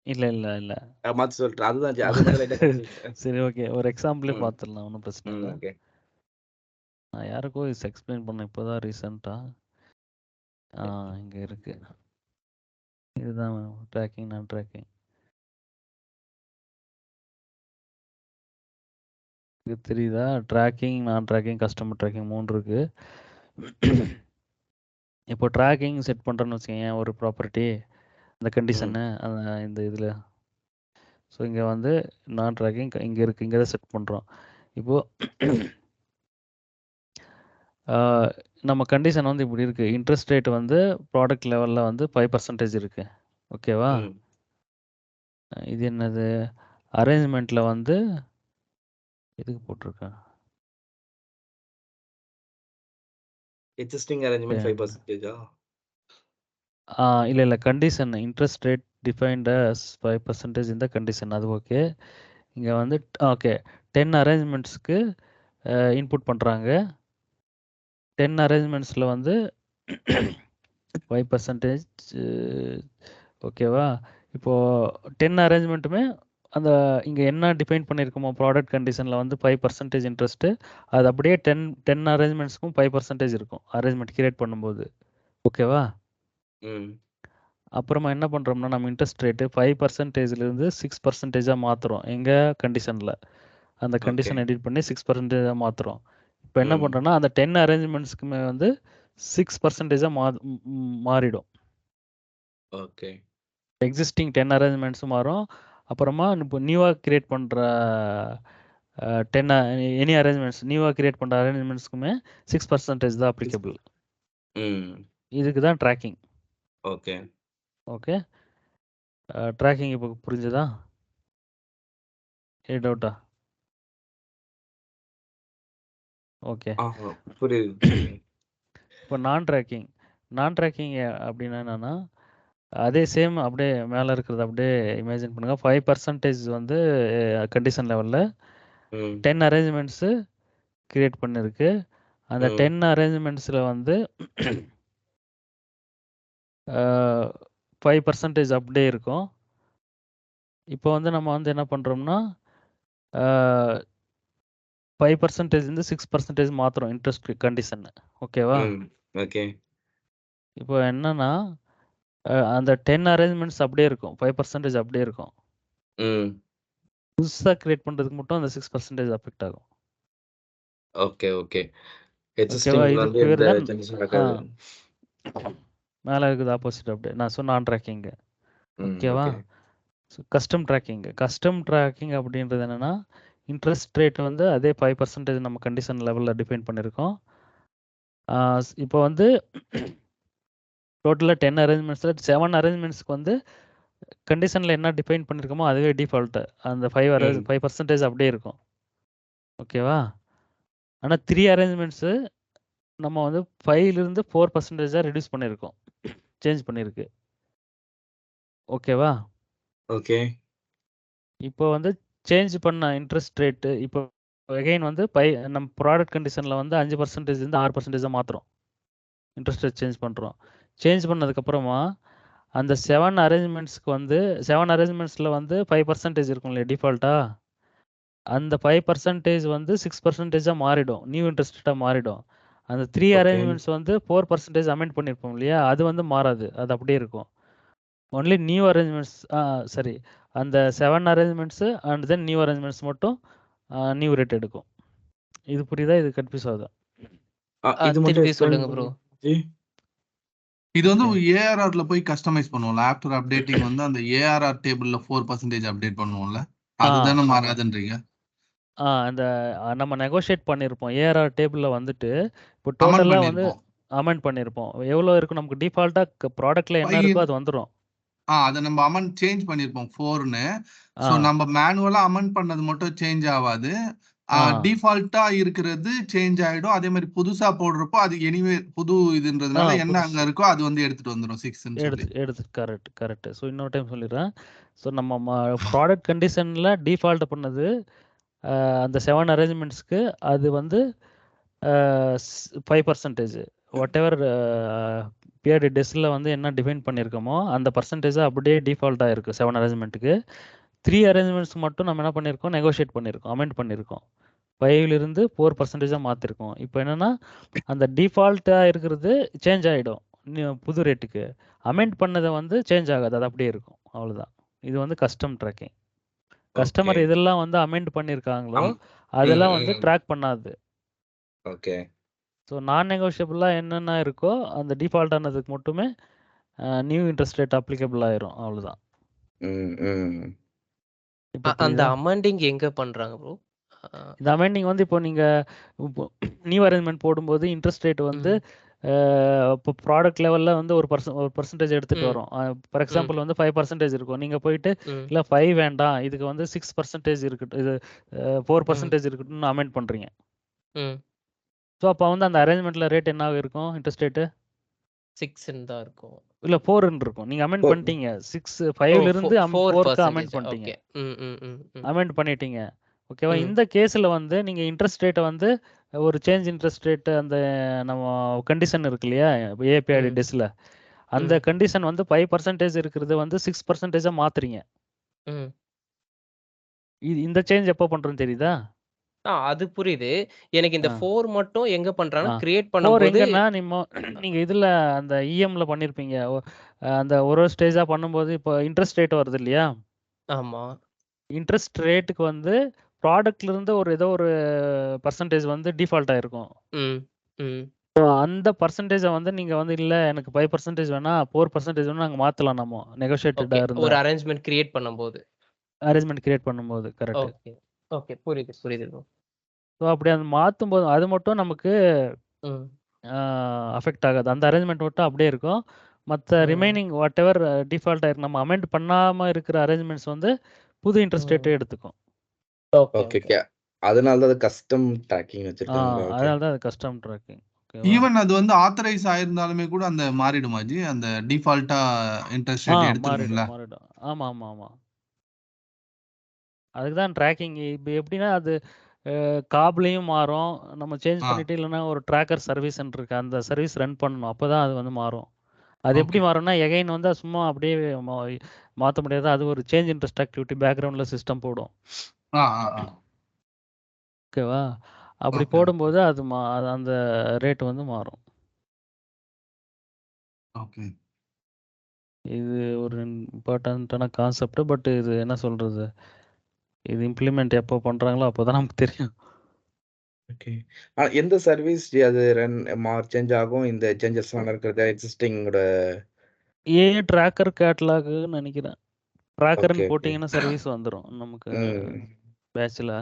இல்ல, இல்ல, இல்ல. மாத்தி சொல்லிட்டேன். அதுதான் அது மட்டும் லைட்டா கன்ஃப்யூஸ். சரி, ஓகே. ஒரு எக்ஸாம்பிளே ம். பார்த்துடலாம். ஒண்ணும் பிரச்சனை இல்ல. ஓகே. நான் யாருக்கோ இது எக்ஸ்பிளைன் பண்ணேன் இப்போதான் ரீசெண்டா. இங்க இருக்கு. இதுதான் ட்ராக்கிங், நான் ட்ராக்கிங். இது தெரியுதா? ட்ராக்கிங், நான் ட்ராக்கிங், கஸ்டமர் ட்ராக்கிங் 3 இருக்கு. இப்போ ட்ராக்கிங் செட் பண்றேன்னு வச்சுக்கோங்க ஒரு ப்ராப்பர்ட்டி, அந்த ம். கண்டிஷனு இந்த இதுல. ஸோ இங்க வந்து நான் ட்ராக்கிங் இங்க இருக்கு. இங்க தான் செட் பண்றோம். இப்போ நம்ம கண்டிஷன் வந்து இப்படி இருக்கு. இன்ட்ரெஸ்ட் ரேட் வந்து ப்ராடக்ட் லெவல்ல வந்து 5% இருக்கு. ஓகேவா? ம். இது என்னது? அரேஞ்ச்மெண்ட்ல வந்து எதுக்கு போட்டிருக்கேன்? எக்ஸிஸ்டிங் அரேஞ்ச்மெண்ட் 5%ஆ? இல்ல, இல்ல. Condition interest rate defined as 5% இந்த கண்டிஷன் அது ஓகே. இங்க வந்து ஓகே 10 அரேஞ்ச்மெண்ட்ஸ்க்கு இன்புட் பண்றாங்க. 10 அரேஞ்ச்மெண்ட்ஸ்ல வந்து 5% ஓகேவா? இப்போ 10 அரேஞ்ச்மெண்ட்டுமே அந்த இங்க என்ன டிஃபைன் பண்ணியிருக்கோமோ ப்ராடக்ட் கண்டிஷன்ல வந்து 5% இன்ட்ரெஸ்ட் அது அப்படியே 10 அரேஞ்ச்மெண்ட்ஸ்க்கும் 5% இருக்கும். அரேஞ்ச்மெண்ட் கிரியேட் பண்ணும்போது. ஓகேவா? ம். அப்புறமா என்ன பண்றோம்னா நம்ம இன்ட்ரெஸ்ட் ரேட் 5%ல இருந்து 6%ஆ மாத்துறோம். எங்க கண்டிஷன்ல. அந்த ஓகே. கண்டிஷன் எடிட் பண்ணி 6%ஆ மாத்துறோம். இப்போ என்ன ம். பண்றோம்னா அந்த 10 அரேஞ்ச்மெண்ட்ஸ்க்குமே வந்து 6%ஆ மாறிடும். ஓகே. எக்ஸிஸ்டிங் 10 அரேஞ்ச்மெண்ட்ஸும் மாறும். அப்புறமா இப்போ நியூவா கிரியேட் பண்ற 10 எனி அரேஞ்ச்மெண்ட்ஸ் நியூவா கிரியேட் பண்ற அரேஞ்ச்மெண்ட்ஸ்க்குமே 6% தான் அப்ளிகபிள். ம். இதுக்கு தான் ட்ராக்கிங். ஓகே. ஓகே. ட்ராக்கிங் இப்போ புரிஞ்சுதா? டவுட்டா? ஓகே. புரியுது. சொல்லுங்க. இப்போ நான் ட்ராக்கிங் அப்படின்னா என்னன்னா அதே சேம் அப்படியே மேலே இருக்கிறது அப்படியே இமேஜின் பண்ணுங்க. 5% வந்து கண்டிஷன் லெவலில் ம். 10 அரேஞ்ச்மெண்ட்ஸு கிரியேட் பண்ணிருக்கு. அந்த ம். 10 அரேஞ்ச்மெண்ட்ஸில் வந்து 5% அப்படியே இருக்கும். இப்போ வந்து நம்ம வந்து என்ன பண்ணுறோம்னா 5% இருந்து 6% மாற்றுறோம் இன்ட்ரெஸ்ட் கண்டிஷன். ஓகேவா? ம். ஓகே. இப்போ என்னன்னா அந்த 10 அரேஞ்ச்மெண்ட்ஸ் அப்படியே இருக்கும். 5% அப்படியே இருக்கும். ம். புதுசா கிரியேட் பண்றதுக்கு மட்டும் அந்த 6% அஃபெக்ட் ஆகும். Okay, okay. ஓகேவா? எக்ஸிஸ்டிங்ல இதுக்கு வந்து பேர் எந்த தான் சேஞ்சஸும் ஆ நடக்காது. மேல இருக்குது ஆப்போசிட் அப்படியே. நான் சொன்ன நான் ட்ராக்கிங். ம். ஓகேவா? ஓகே. கஸ்டம் ட்ராக்கிங் அப்படின்றது என்னன்னா இன்ட்ரெஸ்ட் ரேட் வந்து அதே 5% நம்ம கண்டிஷன் லெவல்ல டிஃபைன் பண்ணியிருக்கோம். இப்போ வந்து டோட்டலாக 10 அரேஞ்ச்மெண்ட்ஸில் 7 அரேஞ்ச்மெண்ட்ஸ்க்கு வந்து கண்டிஷனில் என்ன டிஃபைன் பண்ணியிருக்கோமோ அதுவே டிஃபால்ட்டு. அந்த 5% அப்படியே இருக்கும். ஓகேவா? ஆனால் 3 அரேஞ்ச்மெண்ட்ஸு நம்ம வந்து 5லிருந்து 4% ரெடியூஸ் பண்ணியிருக்கோம். சேஞ்ச் பண்ணியிருக்கு. ஓகேவா? ஓகே. இப்போ வந்து சேஞ்ச் பண்ண இன்ட்ரெஸ்ட் ரேட்டு இப்போ அகைன் வந்து நம்ம ப்ராடக்ட் கண்டிஷனில் வந்து 5% இருந்து 6% மாற்றுறோம். இன்ட்ரெஸ்ட் ரேட் சேஞ்ச் பண்ணுறோம். சேஞ்ச் பண்ணதுக்கப்புறமா அந்த 7 அரேஞ்ச்மெண்ட்ஸ்க்கு வந்து 7 அரேஞ்ச்மெண்ட்ஸில் வந்து 5% இருக்கும் இல்லையா டிஃபால்ட்டாக அந்த 5% வந்து 6%ஆ மாறிடும். நியூ இன்ட்ரெஸ்ட் ரேட்டாக மாறிடும். அந்த 3 ஓகே. அரேஞ்ச்மெண்ட்ஸ் வந்து 4% அமெண்ட் பண்ணியிருப்போம் இல்லையா அது வந்து மாறாது. அது அப்படியே இருக்கும். ஒன்லி நியூ அரேஞ்ச்மெண்ட்ஸ் சரி அந்த 7 arrangements and then new arrangements மட்டும் நியூ ரேட் எடுக்கும். இது புரியுதா? இது கன்ஃபியூஸ் ஆகுதா? இது மட்டும் திருப்பி எக்ஸ்பிளைன் சொல்லுங்க ப்ரோ. பண்ணுங்க. இது வந்து ஓகே. ஏஆர்ஆர்ல போய் கஸ்டமைஸ் பண்ணுவோம்ல. ஆஃப்டர் அப்டேட்டிங் வந்து அந்த ஏஆர்ஆர் டேபிள்ல 4% அப்டேட் பண்ணுவோம்ல. அதுதானே மாறாதுன்றீங்க? அந்த நம்ம நெகோஷியேட் பண்ணியிருப்போம். ஏஆர்ஆர் டேபிள்ல வந்துட்டு இப்போ அமெண்ட் டோட்டலா வந்து பண்ணிருப்போம். அமெண்ட் பண்ணியிருப்போம். எவ்வளோ இருக்கும் நமக்கு டிஃபால்ட்டா ப்ராடக்ட்ல என்ன 5 இருக்கோ அது வந்துரும். அத நம்ம அமெண்ட் சேஞ்ச் பண்ணிருப்போம் 4ன்னு. ஆ. சோ நம்ம மேனுவலா அமெண்ட் பண்ணது மட்டும் சேஞ்ச் ஆவாது. ஆ. டிஃபால்ட்டா இருக்கிறது சேஞ்ச் ஆயிடும். அதே மாதிரி புதுசா போடுறப்போ அது எனிவே புது இதுன்றதுனால என்ன அங்க புதுசு. இருக்கோ அது வந்து எடுத்துட்டு வந்துரும் 6ன்னு சொல்லி. எடுத்து கரெக்ட். ஸோ இன்னொரு டைம் சொல்லிடுறேன். ஸோ நம்ம ப்ராடக்ட் கண்டிஷனில் டிஃபால்ட் பண்ணது அந்த 7 அரேஞ்ச்மெண்ட்ஸ்க்கு அது வந்து 5%. வாட் எவர் பிஆர்டி டெஸ்ட்டில் வந்து என்ன டிஃபைன் பண்ணியிருக்கோமோ அந்த பர்சன்டேஜாக அப்படியே டிஃபால்ட்டாக இருக்குது 7 அரேஞ்ச்மெண்ட்டுக்கு. 3 அரேஞ்ச்மெண்ட்ஸ் மட்டும் நம்ம என்ன பண்ணியிருக்கோம், நெகோஷியேட் பண்ணியிருக்கோம், அமெண்ட் பண்ணியிருக்கோம். 5லிருந்து 4%-ஆக மாற்றிருக்கோம். இப்போ என்னென்னா அந்த டிஃபால்ட்டாக இருக்கிறது சேஞ்ச் ஆகிடும் புது ரேட்டுக்கு. அமெண்ட் பண்ணதை வந்து சேஞ்ச் ஆகாது, அது அப்படியே இருக்கும், அவ்வளோதான். இது வந்து கஸ்டம் ட்ராக்கிங். கஸ்டமர் இதெல்லாம் வந்து அமெண்ட் பண்ணியிருக்காங்களோ அதெல்லாம் வந்து ட்ராக் பண்ணாது. ஓகே. ஸோ நான் நெகோஷியபிளாக என்னென்ன இருக்கோ அந்த டிஃபால்ட் ஆனதுக்கு மட்டுமே நியூ இன்ட்ரெஸ்ட் ரேட் அப்ளிகபிள் ஆயிரும், அவ்வளோதான். இப்போ அந்த அமெண்டிங் எங்க பண்றாங்க ப்ரோ? இந்த அமெண்டிங் வந்து இப்போ நீங்கள் நியூ அரேஞ்ச்மெண்ட் போடும்போது இன்ட்ரெஸ்ட் ரேட் வந்து இப்போ ப்ராடக்ட் லெவலில் வந்து ஒரு பர்சன்டேஜ் எடுத்துகிட்டு வரும். ஃபார் எக்ஸாம்பிள் வந்து 5% இருக்கும். நீங்கள் போயிட்டு இல்லை 5 வேண்டாம், இதுக்கு வந்து 6% இருக்கட்டும், இது 4% இருக்கட்டும்னு அமெண்ட் பண்ணுறீங்க. ஸோ அப்போ வந்து அந்த அரேஞ்ச்மெண்ட்டில் ரேட் என்ன இருக்கும், இன்ட்ரெஸ்ட் ரேட்டு 6 தான் இருக்கும், இல்லை 4 இருக்கும். நீங்கள் அமெண்ட் பண்ணிட்டீங்க, 5லிருந்து 4க்கு அமெண்ட் பண்ணிட்டீங்க, அமெண்ட் பண்ணிட்டீங்க, ஓகேவா. இந்த கேஸில் வந்து நீங்கள் இன்ட்ரெஸ்ட் ரேட்டை வந்து ஒரு சேஞ்ச் இன்ட்ரெஸ்ட் ரேட்டு அந்த நம்ம கண்டிஷன் இருக்கு இல்லையா ஏபிஐடி டெஸ்ல, அந்த கண்டிஷன் வந்து 5% இருக்கிறது வந்து 6%-ஆ மாத்துறீங்க. இந்த சேஞ்ச் எப்போ பண்றோம்னு தெரியுதா? அது புரியுது. எனக்கு இந்த 4 மட்டும் எங்க பண்றாங்க கிரியேட் 4 பண்ணும்போது எங்கன்னா நீங்க இதுல அந்த இஎம்ல பண்ணிருப்பீங்க. அந்த ஒரு ஸ்டேஜா பண்ணும்போது இப்போ இன்ட்ரெஸ்ட் ரேட் வருது இல்லையா? ஆமா. இன்ட்ரெஸ்ட் ரேட்டுக்கு வந்து ப்ராடக்ட்ல இருந்து ஏதோ ஒரு பர்சன்டேஜ் வந்து டிஃபால்ட் ஆயிருக்கும். அந்த பர்சன்டேஜ வந்து நீங்க வந்து இல்ல எனக்கு 5% வேணா 4% வேணா நாங்க மாத்தலாம், நம்ம நெகோஷியேட்டடா இருந்தா. ஒரு அரேஞ்ச்மெண்ட் கிரியேட் பண்ணும்போது. அரேஞ்ச்மெண்ட் கிரியேட் பண்ணும்போது கரெக்ட். ஓகே. ஓகே, புரியுது புரியுது ப்ரோ. ஸோ அப்படி அது மாத்தும்போது அது மட்டும் நமக்கு அஃபெக்ட் ஆகாது. அந்த அரேஞ்ச்மெண்ட் மட்டும் அப்படியே இருக்கும். மற்ற ரிமைனிங் வாட் எவர் டிஃபால்ட் ஆயிருக்கு, நம்ம அமெண்ட் பண்ணாம இருக்கிற அரேஞ்ச்மெண்ட்ஸ் வந்து புது இன்ட்ரெஸ்ட் ரேட்டே எடுத்துக்கும். ஓகே. அதனால தான் அது கஸ்டம் ட்ராக்கிங் வச்சிருக்காங்க. அதனால தான் அது கஸ்டம் ட்ராக்கிங். ஈவன் அது வந்து ஆத்தரைஸ் ஆயிருந்தாலுமே கூட அந்த மாறிடுமா ஜி? அந்த டிஃபால்ட்டா இன்ட்ரெஸ்ட் ரேட் எடுத்துருக்கும்ல? மாறிடும். ஆமா ஆமா ஆமா. அதுக்கு தான் ட்ராக்கிங். இப்போ எப்படின்னா அது காப்லையும் மாறும், நம்ம சேஞ்ச் பண்ணிட்டு இல்லைன்னா ஒரு ட்ராக்கர் சர்வீஸ் இருக்கு, அந்த சர்வீஸ் ரன் பண்ணணும், அப்போதான் அது வந்து மாறும். அது எப்படி மாறும்னா எகைன் வந்து சும்மா அப்படியே மாற்ற முடியாது, அது ஒரு சேஞ்ச் இன்ட்ரெஸ்ட் ஆக்டிவிட்டி பேக்ரவுண்ட்ல சிஸ்டம் போடும். ஓகேவா? அப்படி போடும்போது அது அந்த ரேட் வந்து மாறும். இது ஒரு இம்பார்ட்டண்ட்டான கான்செப்ட். பட் இது என்ன சொல்றது, இது இம்ப்ளிமெண்ட் எப்போ பண்றாங்களோ அப்போதான் நமக்கு தெரியும். ஓகே. எந்த சர்வீஸ் அது சேஞ்ச் ஆகும், இந்த சேஞ்சஸ்லாம் நடக்கிறது எக்ஸிஸ்டிங்கோட? ட்ராக்கர் கேட்டலாக்னு நினைக்கிறேன். ட்ராக்கர்னு போட்டிங்கன்னா சர்வீஸ் வந்துடும் நமக்கு பேட்ச்ல.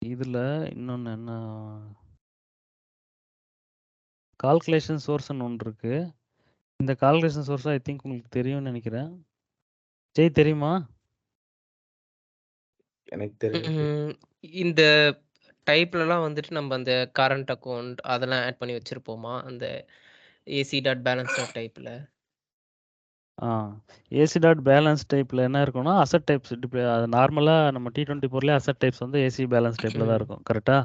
இதுல இன்னொன்னு என்ன, கால்குலேஷன் சோர்ஸ்னு ஒன்று இருக்கு. இந்த கால்குலேஷன் சோர்ஸ் ஐ திங்க் உங்களுக்கு தெரியும்னு நினைக்கிறேன். ஜெய் தெரியுமா? எனக்கு தெரியும். இந்த டைப்லலாம் வந்துட்டு நம்ம அந்த கரண்ட் அக்கவுண்ட் அதெல்லாம் ஆட் பண்ணி வச்சிருப்போமா அந்த ஏசி டாட் பேலன்ஸ் டாட் டைப்ல? ஏசி டாட் பேலன்ஸ் டைப்ல என்ன இருக்கும்னா அசட் டைப்ஸ். அது நார்மலா நம்ம T24ல அசட் டைப்ஸ் வந்து ஏசி பேலன்ஸ் டைப்ல தான் இருக்கும், கரெக்டா?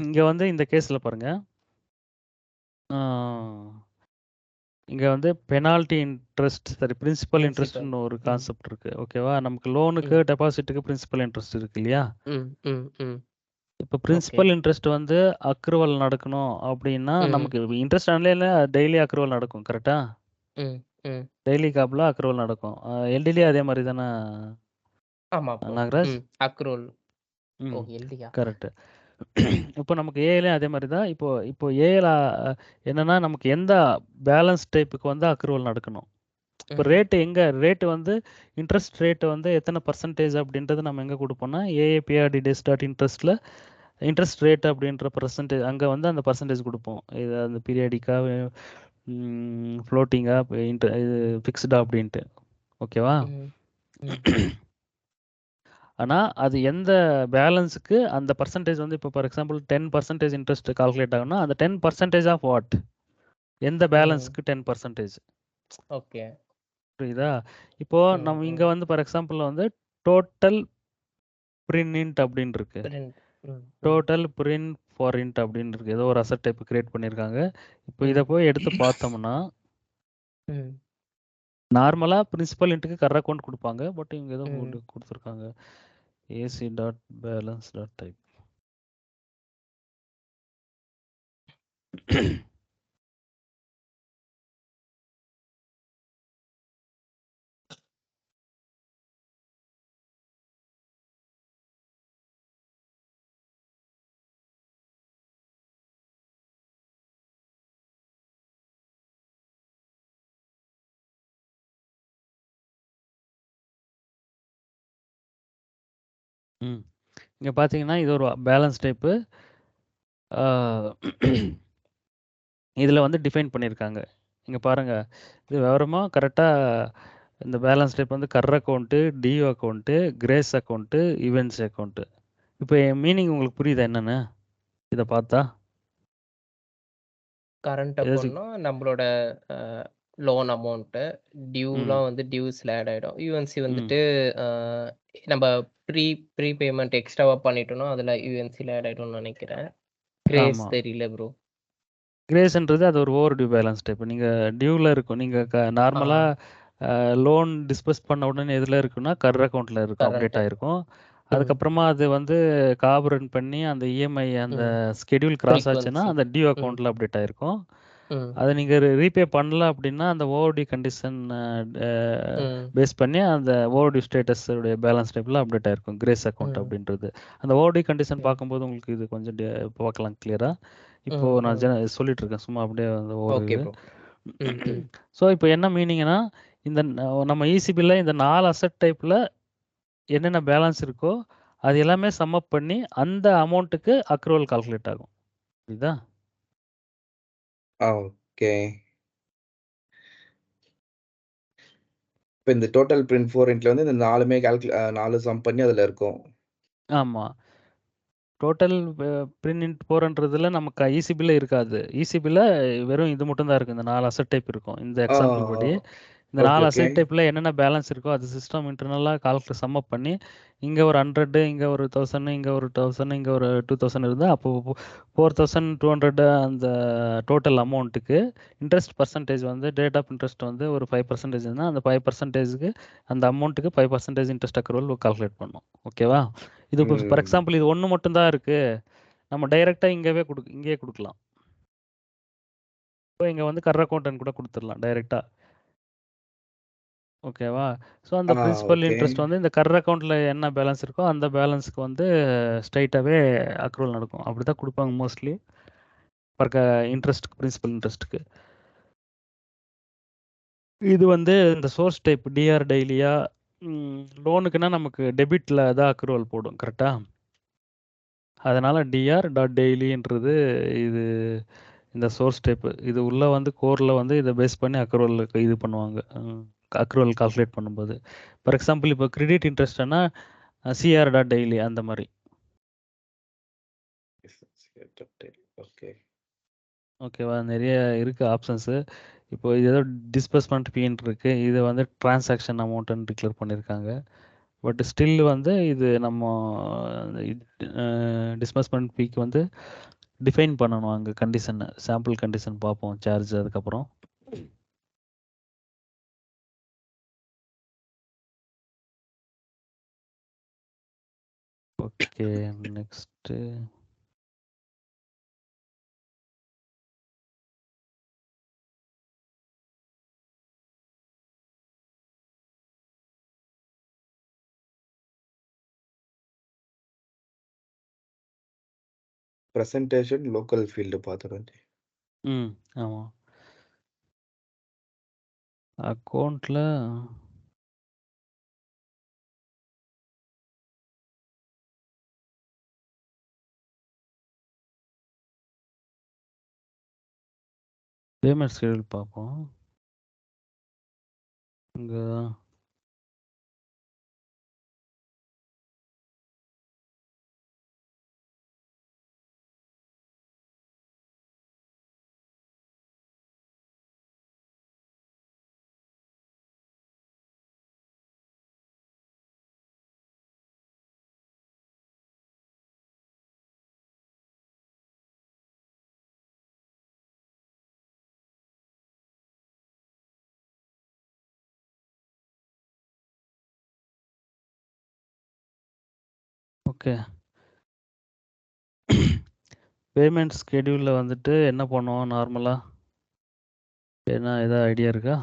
இங்க வந்து இந்த கேஸ்ல பாருங்க, இங்க வந்து பெனால்டி இன்ட்ரெஸ்ட், சரி பிரின்சிபல் இன்ட்ரெஸ்ட்னு ஒரு கான்செப்ட் இருக்கு, ஓகேவா? நமக்கு லோனுக்கு டெபாசிட்டுக்கு பிரின்சிபல் இன்ட்ரெஸ்ட் இருக்கு இல்லையா? இப்போ பிரின்சிபல் இன்ட்ரெஸ்ட் வந்து அக்ரூவல் நடக்கணும் அப்படின்னா நமக்கு இன்ட்ரெஸ்ட் ஆன்லைன்ல டெய்லி அக்ரூவல் நடக்கும், கரெக்டா? டெய்லி காப்ல அக்ரூவல் நடக்கும். எல்டிலே அதே மாதிரி தானே நாகராஜ்? Accrual correct. இப்போ நமக்கு ஏஐலையும் அதே மாதிரி தான். இப்போ ஏஐல என்னன்னா நமக்கு எந்த பேலன்ஸ் டைப்புக்கு வந்து அக்ரூவல் நடக்கணும். இப்போ ரேட்டு வந்து இன்ட்ரெஸ்ட் ரேட்டு வந்து எத்தனை பர்சன்டேஜ் அப்படின்றது நம்ம எங்கே கொடுப்போம்னா ஏஏபிஆர்டி டெஸ் டாட் இன்ட்ரெஸ்ட்டில் இன்ட்ரெஸ்ட் ரேட் அப்படின்ற பர்சன்டேஜ் அங்கே வந்து அந்த பர்சன்டேஜ் கொடுப்போம். இது அந்த பீரியாடிக்காக ஃப்ளோட்டிங்கா இது ஃபிக்ஸ்டா அப்படின்ட்டு, ஓகேவா? ஆனா அது எந்த பேலன்ஸுக்கு அந்த பர்சன்டேஜ் வந்து இப்போ ஃபார் எக்ஸாம்பிள் 10% இன்ட்ரெஸ்ட் கால்குலேட் ஆகும்னா அந்த 10% ஆஃப் வாட் எந்த பேலன்ஸுக்கு 10%. ஓகே. புரியுதா? இப்போ நம்ம இங்க வந்து ஃபார் எக்ஸாம்பிள் வந்து டோட்டல் பிரிண்ட் அப்படின்னு இருக்கு. டோட்டல் பிரிண்ட் ஃபார் இன்ட் அப்படின்னு இருக்கு. ஏதோ ஒரு அசட் டைப் கிரியேட் பண்ணியிருக்காங்க. இப்போ இதை போய் எடுத்து பார்த்தோம்னா நார்மலா பிரின்சிபல் இன்ட்டுக்கு கர் அக்கௌண்ட் கொடுப்பாங்க. பட் இவங்க ஏதோ கொடுத்துருக்காங்க AC dot balance dot type. இங்க பார்த்தீங்கன்னா இது ஒரு பேலன்ஸ் டைப்பு. இதில் வந்து டிஃபைன் பண்ணியிருக்காங்க. இங்கே பாருங்க, இது விவரமா கரெக்டாக இந்த பேலன்ஸ் டைப் வந்து cur account, due account, grace account, events account. இப்போ என் மீனிங் உங்களுக்கு புரியுதா என்னன்னு இதை பார்த்தா? கரண்ட் அக்கௌண்ட்னா நம்மளோட லோன் அமௌண்ட்டு, டியூலாம் வந்து டியூஸ்ல ஆட் ஆயிடும். யூஎன்சி வந்துட்டு நம்ம ப்ரீ பேமெண்ட் எக்ஸ்ட்ராவா பண்ணிட்டோம்னா அதில் யூஎன்சியில் ஆட் ஆயிடும்னு நினைக்கிறேன். கிரேஸ் ஆமாம். தெரியல ப்ரோ. கிரேஸ்ன்றது அது ஒரு ஓவர் டியூ பேலன்ஸ் டைப். நீங்கள் டியூவில் இருக்கும். நீங்கள் நார்மலாக லோன் டிஸ்பஸ் பண்ண உடனே எதில் இருக்குன்னா கர் அக்கௌண்ட்டில் இருக்கும், அப்டேட் ஆகிருக்கும். அதுக்கப்புறமா அது வந்து காபரன் பண்ணி அந்த இஎம்ஐ அந்த ஸ்கெடியூல் கிராஸ் ஆச்சுன்னா அந்த டியூ அக்கௌண்ட்டில் அப்டேட் ஆகிருக்கும். அதை நீங்கள் ரீபே பண்ணல அப்படின்னா அந்த ஓவர்டியூ கண்டிஷன் பேஸ் பண்ணி அந்த ஓவர்டியூ ஸ்டேட்டஸ் உடைய பேலன்ஸ் டைப்பில் அப்டேட் ஆகிருக்கும் கிரேஸ் அக்கௌண்ட் அப்படின்றது. அந்த ஓவர்டியூ கண்டிஷன் பார்க்கும்போது உங்களுக்கு இது கொஞ்சம் பார்க்கலாம் கிளியரா. இப்போ நான் சொல்லிட்டு இருக்கேன் சும்மா அப்படியே அந்த ஓவர். ஸோ இப்போ என்ன மீனிங்னா இந்த நம்ம இசிபியில் இந்த 4 அசட் டைப்பில் என்னென்ன பேலன்ஸ் இருக்கோ அது எல்லாமே சம் அப் பண்ணி அந்த அமௌண்ட்டுக்கு அக்ரூவல் கால்குலேட் ஆகும். புரியுதா? ஓகே. இப்போ இந்த டோட்டல் பிரிண்ட் 4 வந்து இந்த 4மே 4 சம் பண்ணி அதில் இருக்கும். ஆமாம். டோட்டல் பிரிண்ட் 4ன்றதுல நமக்கு இசிபியில் இருக்காது. இசிபியில் வெறும் இது மட்டும் தான் இருக்கும். இந்த 4 அசட் டைப் இருக்கும். இந்த எக்ஸாம்பிள் படி இந்த 4 அசட் டைப்பில் என்னென்ன பேலன்ஸ் இருக்கோ அது சிஸ்டம் இன்டர்னலாக கால்குலேட் சம் அப் பண்ணி இங்கே ஒரு 100, இங்கே ஒரு 1000, இங்கே ஒரு 1000, இங்கே ஒரு 2000 இருந்தால் அப்போ 4200 அந்த டோட்டல் அமௌண்ட்டுக்கு இன்ட்ரெஸ்ட் பர்சன்டேஜ் வந்து ரேட் ஆஃப் இன்ட்ரெஸ்ட் வந்து ஒரு 5% இருந்தால் அந்த 5%க்கு அந்த அமௌண்ட்டுக்கு 5% இன்ட்ரெஸ்ட் அக்ரூவல் கால்குலேட் பண்ணணும். ஓகேவா? இது இப்போ ஃபார் எக்ஸாம்பிள் இது ஒன்று மட்டும்தான் இருக்குது. நம்ம டைரெக்டாக இங்கேயே கொடுக்கலாம். இப்போ இங்கே வந்து கர் அக்கௌண்ட்னு கூட கொடுத்துடலாம் டைரெக்டாக. ஓகேவா? ஸோ அந்த பிரின்சிபல் இன்ட்ரெஸ்ட் வந்து இந்த கர் அக்கௌண்ட்டில் என்ன பேலன்ஸ் இருக்கோ அந்த பேலன்ஸுக்கு வந்து ஸ்ட்ரைட்டாகவே அக்ரூவல் நடக்கும். அப்படி தான் கொடுப்பாங்க மோஸ்ட்லி ஃபார் இன்ட்ரெஸ்ட்டுக்கு, பிரின்சிபல் இன்ட்ரெஸ்ட்டுக்கு. இது வந்து இந்த சோர்ஸ் டைப் டிஆர் டெய்லியா லோனுக்குன்னா நமக்கு டெபிட்டில் தான் அக்ரூவல் போடும். கரெக்டாக? அதனால் டிஆர் டாட் டெய்லின்றது இது இந்த சோர்ஸ் டைப்பு. இது உள்ளே வந்து கோரில் வந்து இதை பேஸ் பண்ணி அக்ரூவல் இது பண்ணுவாங்க. அக்ரூவல் கால்குலேட் பண்ணும்போது ஃபார் எக்ஸாம்பிள் இப்போ கிரெடிட் இன்ட்ரெஸ்ட்னா சிஆர் டாட் டெய்லி அந்த மாதிரி. ஓகேவா? நிறைய இருக்குது ஆப்ஷன்ஸு. இப்போ இது ஏதோ டிஸ்பர்ஸ்மெண்ட் ஃபீன்னு இருக்குது. இது வந்து டிரான்சாக்ஷன் அமௌண்ட்டுன்னு டிக்ளேர் பண்ணியிருக்காங்க. பட் ஸ்டில் வந்து இது நம்ம டிஸ்பர்ஸ்மெண்ட் ஃபீக்கு வந்து டிஃபைன் பண்ணணும் அங்கே கண்டிஷன், சாம்பிள் கண்டிஷன் பார்ப்போம் சார்ஜ் அதுக்கப்புறம். Okay, next presentation local field பார்த்துறேன். ஆமாம். அக்கௌண்ட்டில் பேமெண்ட் ஸ்கெடியூல் பார்ப்போம். இங்கே ஓகே. பேமெண்ட் ஸ்கெடியூல்ல வந்துட்டு என்ன பண்ணுவோம் நார்மலா? ஏன்னா ஏதாவது ஐடியா இருக்கா?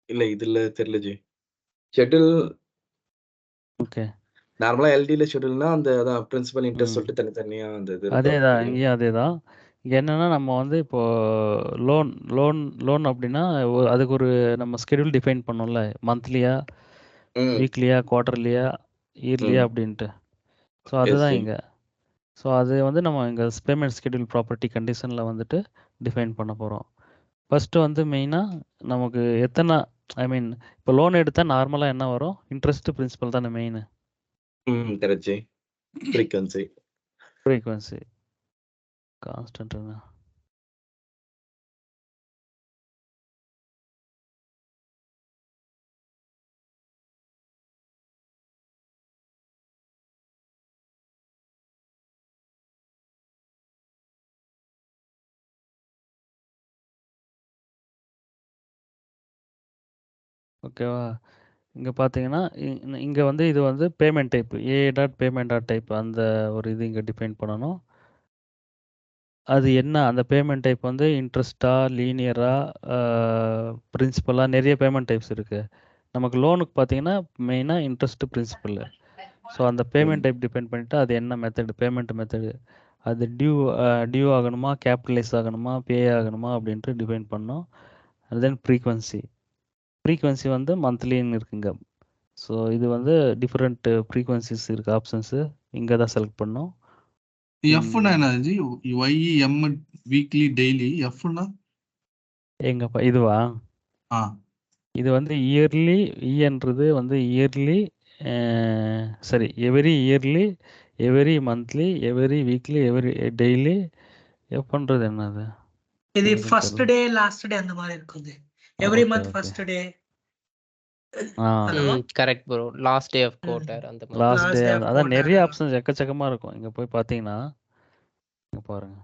இல்ல இதுல தெரியல ஜி. Schedule okay. நார்மலா எல்டில ஷெட்யூல்னா அந்த அதான் பிரின்சிபல் இன்ட்ரெஸ்ட் ம். சொல்லிட்டு தனித்தனியா அந்த இது இருக்கும் அதேதான். தெரியும். இங்கேயும் அதேதான். இங்க என்னன்னா நம்ம வந்து இப்போ லோன் லோன் லோன் அப்படின்னா அதுக்கு ஒரு நம்ம ஸ்கெடியூல் டிஃபைன் பண்ணோம்ல. மந்த்லியா, ம். வீக்லியா, குவார்ட்டர்லியா, இயர்லியா ம். அப்படின்ட்டு. ஸோ எஸ் அதுதான் ஜி. இங்க. ஸோ அது வந்து நம்ம இங்க பேமெண்ட் ஸ்கெடியூல் ப்ராப்பர்ட்டி கண்டிஷன்ல வந்துட்டு டிஃபைன் பண்ண போறோம். ஃபர்ஸ்ட் வந்து மெயினா நமக்கு எத்தனை ஐ மீன் இப்போ லோன் எடுத்தா நார்மலா என்ன வரும்? இன்ட்ரெஸ்ட் பிரின்சிபல் தானே மெயின். ம். Correct G. Frequency. Frequency constant. ஓகேவா? இங்க பார்த்தீங்கன்னா, இங்க வந்து இது வந்து பேமெண்ட் டைப். A.payment.type அந்த ஒரு இது இங்க டிஃபைன் பண்ணணும். அது என்ன அந்த பேமெண்ட் டைப் வந்து இன்ட்ரெஸ்ட்டா, லீனியரா, பிரின்சிபலா நெறைய பேமெண்ட் டைப்ஸ் இருக்கு. நமக்கு லோனுக்கு பார்த்தீங்கன்னா, மெயினா இன்ட்ரெஸ்ட் பிரின்சிபல். ஸோ அந்த பேமெண்ட் ம். டைப் டிபெண்ட் பண்ணிட்டு அது என்ன மெத்தட் பேமெண்ட் மெத்தடு. அது டியூ ஆகணுமா, கேபிட்டலைஸ் ஆகணுமா, பே ஆகணுமா அப்படின்ட்டு டிஃபைன் பண்ணோம். அண்ட் தென் ஃப்ரீக்வன்சி வந்து மந்த்லின்னு இருக்குங்க. ஸோ இது வந்து டிஃப்ரெண்ட் ஃப்ரீக்வன்சிஸ் இருக்குது ஆப்ஷன்ஸு. இங்கே தான் செலக்ட் பண்ணோம். எஃப்னா என்னது? ஒய்எம் வீக்லி டெய்லி எஃப்னா எங்கப்பா இதுவா? இது வந்து இயர்லி. இன்றது வந்து இயர்லி. சரி, every yearly, every monthly, every weekly, every daily. எஃப்ன்றது என்னது? இது எனக்கும் ஃபர்ஸ்ட் தெரியல. டே லாஸ்ட் டே அந்த மாதிரி இருக்குது. Every okay month okay. First day. ஆ hello, correct bro. Last day of quarter அந்த மாதிரி. Last day last day of அதான் நிறைய குவார்ட்டர். ஆப்ஷன்ஸ் எக்கச்சக்கமாக இருக்கும். இங்கே போய் பார்த்தீங்கன்னா இங்கே பாருங்க.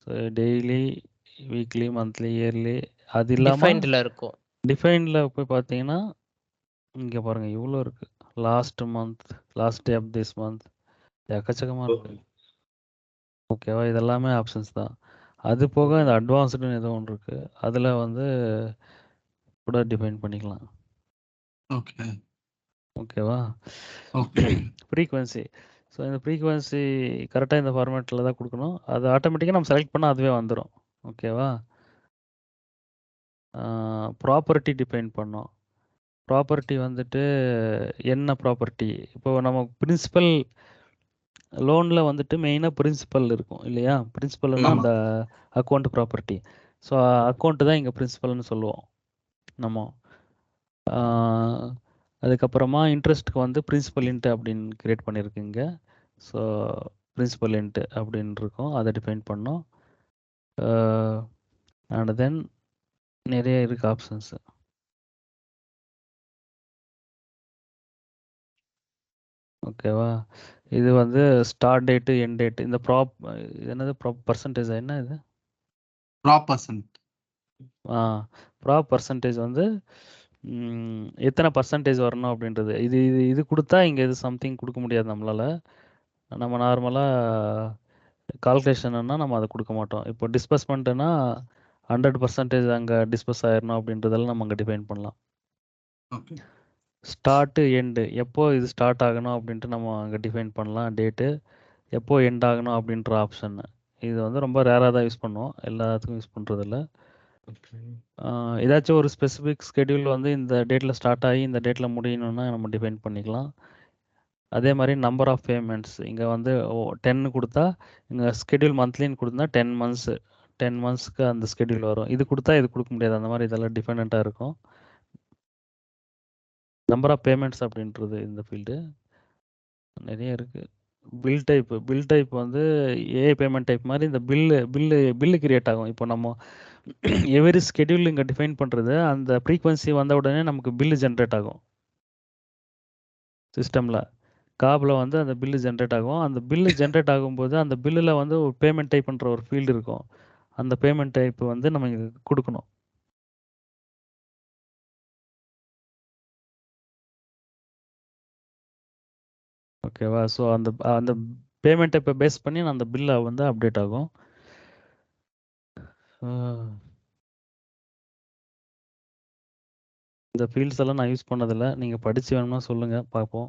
So daily, weekly, monthly, yearly அது இல்லாமல் டிஃபைன்ட்ல இருக்கும். டிஃபைனில் போய் பார்த்தீங்கன்னா இங்கே பாருங்கள் இவ்வளோ இருக்குது. Last month, last day of this month, எக்கச்சக்கமாக ஓ. இருக்குது. ஓகேவா? இதெல்லாமே ஆப்ஷன்ஸ் தான். அது போக இந்த அட்வான்ஸ்டுன்னு ஏதோ ஒன்று இருக்குது. அதில் வந்து கூட டிஃபைன் பண்ணிக்கலாம். ஓகே ஓகேவா? Okay frequency. ஸோ இந்த ஃப்ரீக்வன்சி கரெக்டாக இந்த ஃபார்மேட்டில் தான் கொடுக்கணும். அது ஆட்டோமேட்டிக்காக நம்ம செலக்ட் பண்ணால் அதுவே வந்துடும். ஓகேவா? ப்ராப்பர்ட்டி டிஃபைன் பண்ணோம். ப்ராப்பர்ட்டி வந்துட்டு என்ன ப்ராப்பர்ட்டி? இப்போ நம்ம பிரின்சிபல் லோனில் வந்துட்டு மெயினாக பிரின்சிபல் இருக்கும் இல்லையா? பிரின்சிபல்னா ஆமா அந்த அக்கௌண்ட் ப்ராப்பர்ட்டி. ஸோ அக்கௌண்ட்டு தான் இங்கே பிரின்சிபல்னு சொல்லுவோம் நம்ம. அதுக்கப்புறமா இன்ட்ரெஸ்ட்டுக்கு வந்து பிரின்சிபல் இன்ட்டு அப்படின்னு கிரியேட் பண்ணியிருக்குங்க. ஸோ பிரின்சிபல் இன்ட்டு அப்படின்னு இருக்கும். அதை டிஃபைன் பண்ணோம். அண்ட் தென் நிறைய இருக்குது ஆப்ஷன்ஸு. ஓகேவா? இது வந்து ஸ்டார்ட் டேட்டு, எண்ட் டேட்டு. இந்த என்னது பர்சன்டேஜ் என்ன இது? ப்ராப்பர்சன்ட். பர்சன்டேஜ் வந்து எத்தனை பர்சன்டேஜ் வரணும் அப்படின்றது. இது இது இது கொடுத்தா இங்கே இது சம்திங் கொடுக்க முடியாது நம்மளால். நம்ம நார்மலாக கால்குலேஷன்னா நம்ம அதை கொடுக்க மாட்டோம். இப்போ டிஸ்பர்ஸ்மெண்ட்டுன்னா 100% அங்கே டிஸ்பர்ஸ் ஆயிடணும் அப்படின்றதெல்லாம் நம்ம அங்கே டிஃபைன் பண்ணலாம். ஓகே ஸ்டார்ட்டு எண்டு எப்போ இது ஸ்டார்ட் ஆகணும் அப்படின்ட்டு நம்ம அங்கே டிஃபைன் பண்ணலாம். டேட்டு எப்போ எண்ட் ஆகணும் அப்படின்ற ஆப்ஷன். இது வந்து ரொம்ப ரேராக தான் யூஸ் பண்ணுவோம். எல்லாத்துக்கும் யூஸ் பண்ணுறதில்ல. ஏதாச்சும் ஒரு ஸ்பெசிஃபிக் ஸ்கெடியூல் வந்து இந்த டேட்டில் ஸ்டார்ட் ஆகி இந்த டேட்டில் முடியணும்னா நம்ம டிஃபைன் பண்ணிக்கலாம். அதே மாதிரி நம்பர் ஆஃப் பேமெண்ட்ஸ் இங்கே வந்து 10 கொடுத்தா இங்கே ஸ்கெடியூல் மந்த்லின்னு கொடுத்தா 10 மந்த்ஸ்க்கு அந்த ஸ்கெடியூல் வரும். இது கொடுத்தா இது கொடுக்க முடியாது. அந்த மாதிரி இதெல்லாம் டிஃபரெண்ட்டாக இருக்கும். நம்பர் ஆஃப் பேமெண்ட்ஸ் அப்படின்றது இந்த ஃபீல்டு நிறைய இருக்குது. பில் டைப் வந்து ஏஐ பேமெண்ட் டைப் மாதிரி இந்த பில்லு கிரியேட் ஆகும். இப்போ நம்ம எவரி ஸ்கெடியூல் இங்கே டிஃபைன் பண்ணுறது அந்த ஃப்ரீக்வன்சி வந்த உடனே நமக்கு பில்லு ஜென்ரேட் ஆகும் சிஸ்டமில். காபில் வந்து அந்த பில்லு ஜென்ரேட் ஆகும். அந்த பில்லு ஜென்ரேட் ஆகும்போது அந்த பில்லில் வந்து ஒரு பேமெண்ட் டைப்ன்ற ஒரு ஃபீல்டு இருக்கும். அந்த பேமெண்ட் டைப் வந்து நம்ம இங்கே கொடுக்கணும். ஓகேவா? ஸோ அந்த அந்த பேமெண்ட்டை இப்போ பேஸ் பண்ணி அந்த பில்லை வந்து அப்டேட் ஆகும். இந்த ஃபீல்ட்ஸ் எல்லாம் நான் யூஸ் பண்ணதில்ல. நீங்க படிச்சு வேணும்னா சொல்லுங்க பார்ப்போம்.